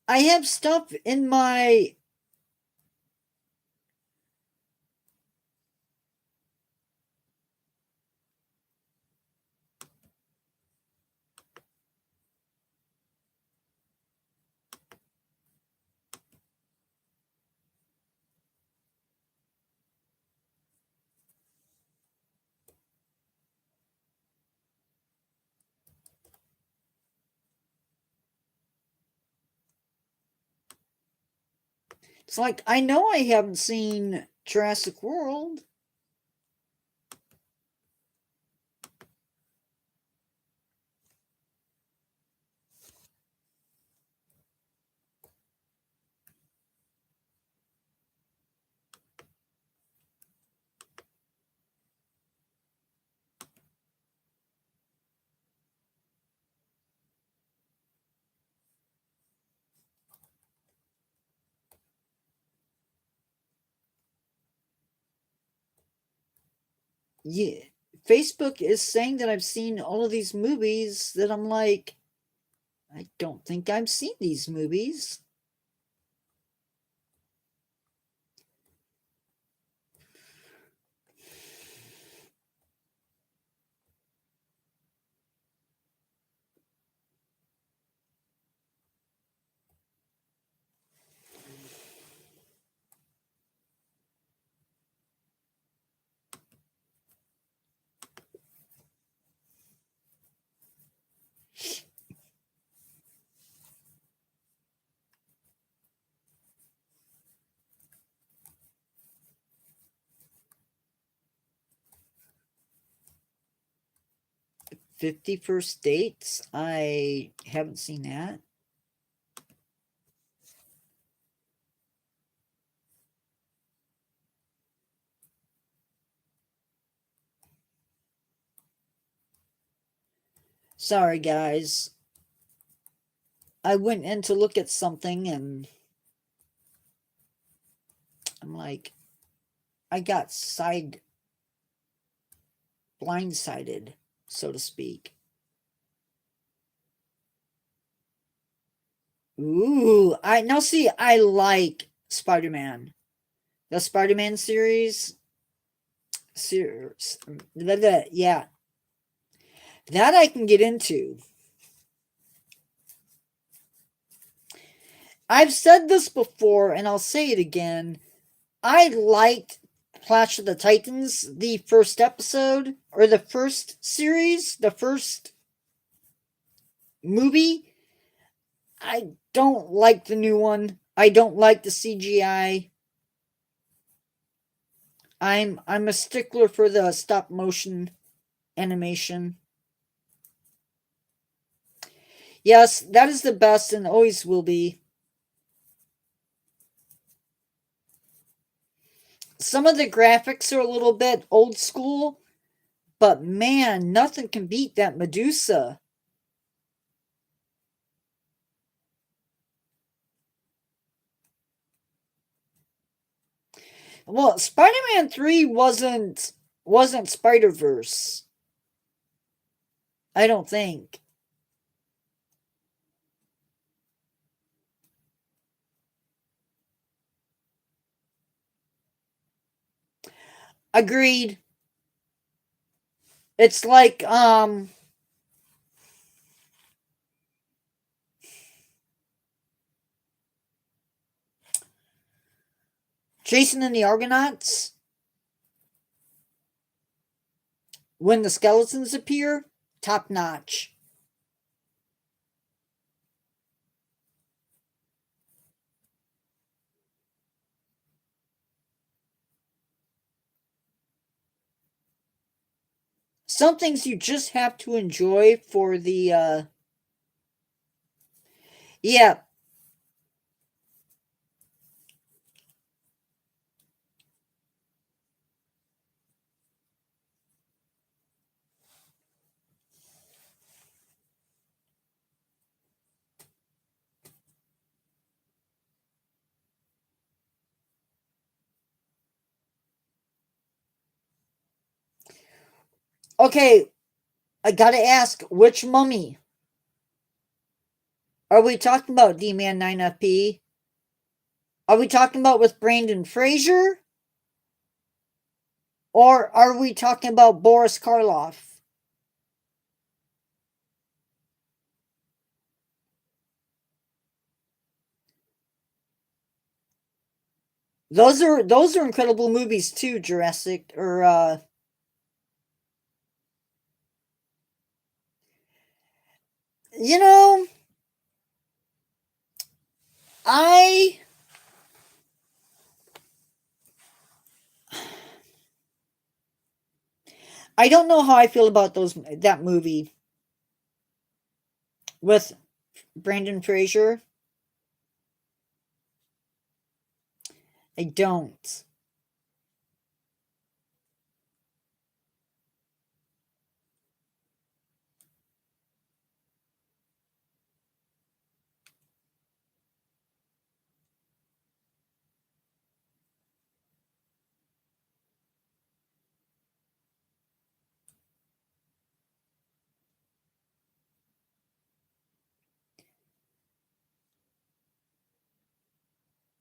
Speaker 1: I have stuff in my. It's like, I know I haven't seen Jurassic World. Yeah. Facebook is saying that I've seen all of these movies that I'm like, I don't think I've seen these movies. 51st Dates. I haven't seen that. Sorry, guys. I went in to look at something and I'm like, I got blindsided, so to speak. Ooh, I like Spider-Man. The Spider-Man series. Yeah. That I can get into. I've said this before and I'll say it again. I liked Clash of the Titans, the first episode, or the first series, the first movie. I don't like the new one. I don't like the CGI. I'm a stickler for the stop motion animation. Yes, that is the best and always will be. Some of the graphics are a little bit old school, but man, nothing can beat that Medusa. Well, Spider-Man 3 wasn't Spider-Verse. I don't think. Agreed. It's like Jason and the Argonauts when the skeletons appear, top notch. Some things you just have to enjoy for the yeah. Okay, I gotta ask, which mummy? Are we talking about D-Man 9FP? Are we talking about with Brandon Fraser? Or are we talking about Boris Karloff? Those are incredible movies too, Jurassic or you know, I I don't know how I feel about that movie with Brandon Fraser. I don't.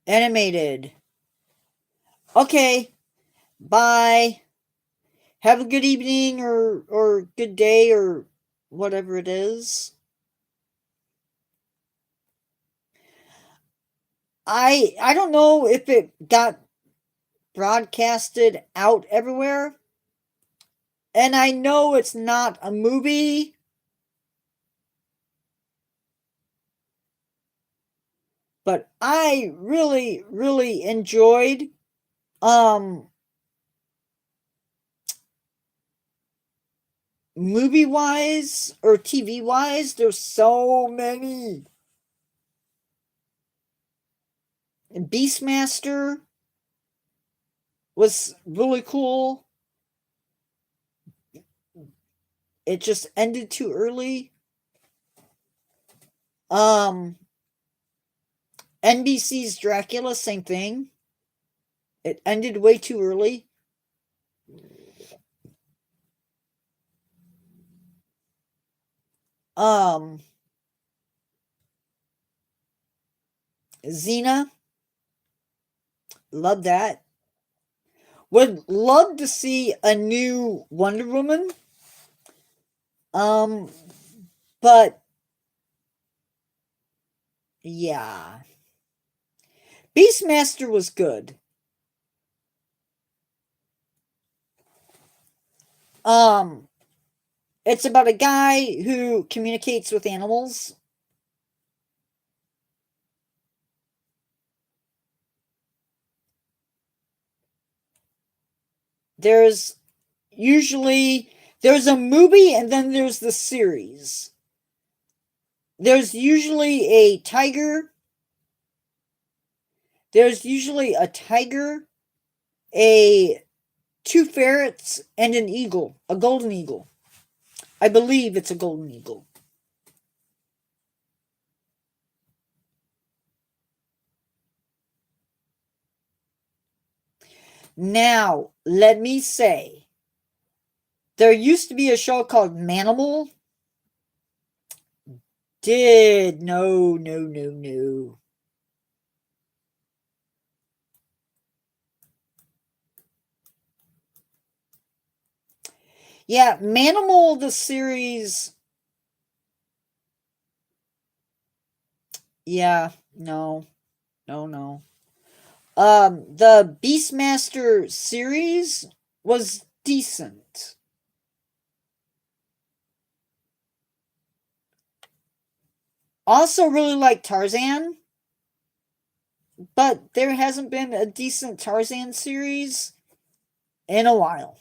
Speaker 1: Animated. Okay. Bye. Have a good evening or good day or whatever it is. I don't know if it got broadcasted out everywhere. And I know it's not a movie, but I really really enjoyed um movie wise or TV wise, there's so many. Beastmaster was really cool. It just ended too early. NBC's Dracula, same thing. It ended way too early. Xena, love that. Would love to see a new Wonder Woman. But yeah. Beastmaster was good. It's about a guy who communicates with animals. There's there's a movie and then there's the series. There's usually a tiger. There's usually a tiger, two ferrets, and an eagle, a golden eagle. I believe it's a golden eagle. Now, let me say, there used to be a show called Manimal. No. Yeah, Manimal, the series. Yeah, no. The Beastmaster series was decent. Also, really like Tarzan, but there hasn't been a decent Tarzan series in a while.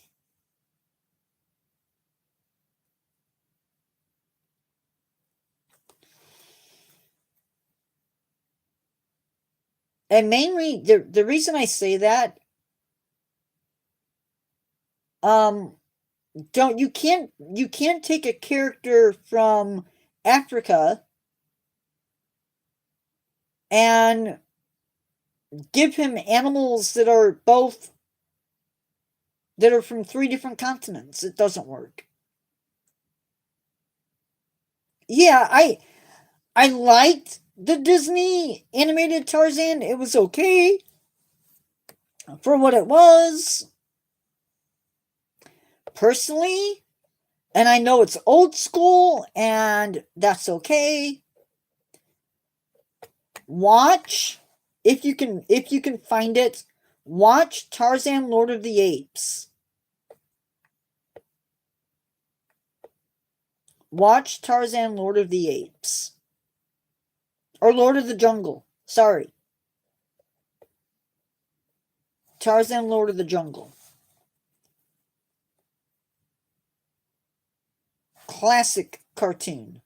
Speaker 1: And mainly, the reason I say that, don't you can't take a character from Africa and give him animals that are from three different continents. It doesn't work. Yeah, I liked the Disney animated Tarzan. It was okay for what it was. Personally, and I know it's old school and that's okay. Watch if you can find it, watch Tarzan Lord of the Apes. Watch Tarzan Lord of the Apes. Or Lord of the Jungle. Sorry. Tarzan Lord of the Jungle. Classic cartoon.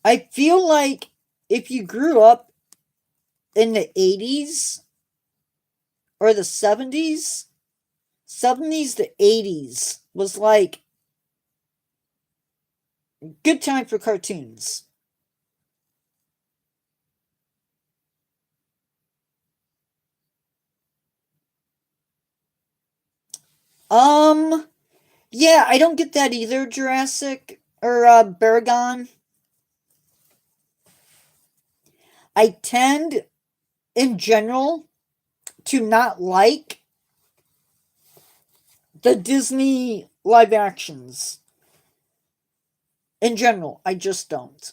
Speaker 1: I feel like if you grew up in the 80s or the 70s to 80s was like good time for cartoons. Um, yeah, I don't get that either, Jurassic or Baragon. I tend, in general, to not like the Disney live actions. In general, I just don't.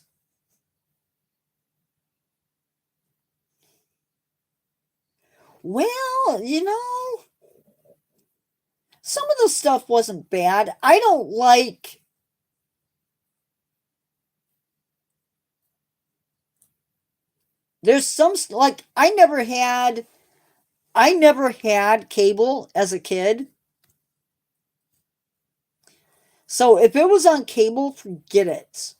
Speaker 1: Well, some of the stuff wasn't bad. I don't like. There's some like I never had cable as a kid. So if it was on cable, forget it.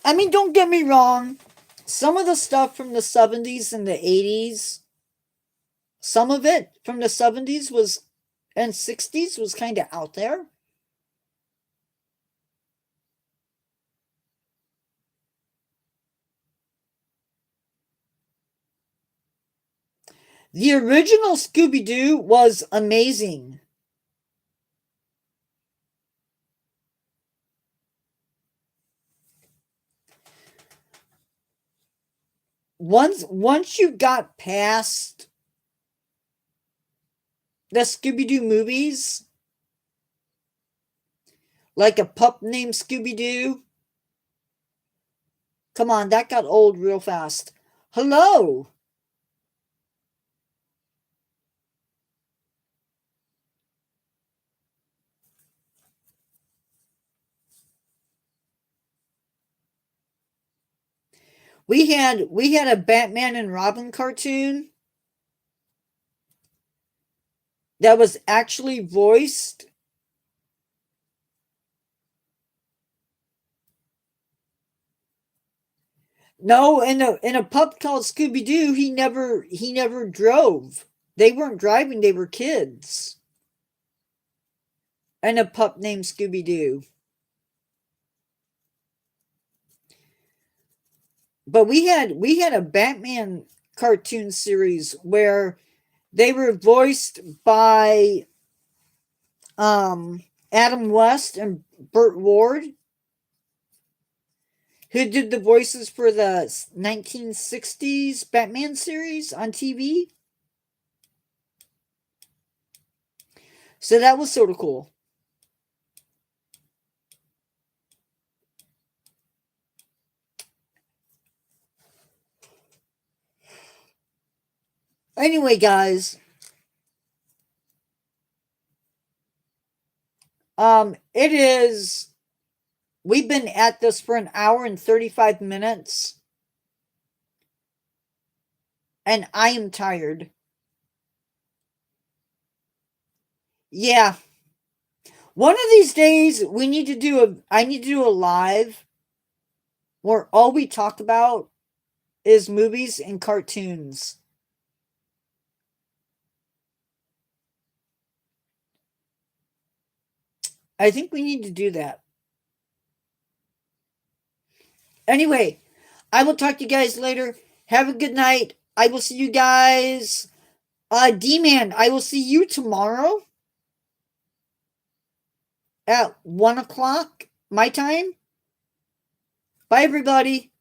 Speaker 1: I mean, don't get me wrong. Some of the stuff from the 70s and the 80s, some of it from the 70s was and 60s was kind of out there. The original Scooby Doo was amazing. Once you got past the Scooby Doo movies, like a pup named Scooby Doo, come on, that got old real fast. Hello. We had a Batman and Robin cartoon that was actually voiced. No, in a pup called Scooby Doo, he never drove. They weren't driving, they were kids. And a pup named Scooby Doo. But we had a Batman cartoon series where they were voiced by Adam West and Burt Ward, who did the voices for the 1960s Batman series on TV. So that was sort of cool. Anyway, guys, it is. We've been at this for an hour and 35 minutes, and I am tired. Yeah. One of these days, I need to do a live where all we talk about is movies and cartoons. I think we need to do that. Anyway, I will talk to you guys later. Have a good night. I will see you guys. D-Man, I will see you tomorrow at 1 o'clock my time. Bye, everybody.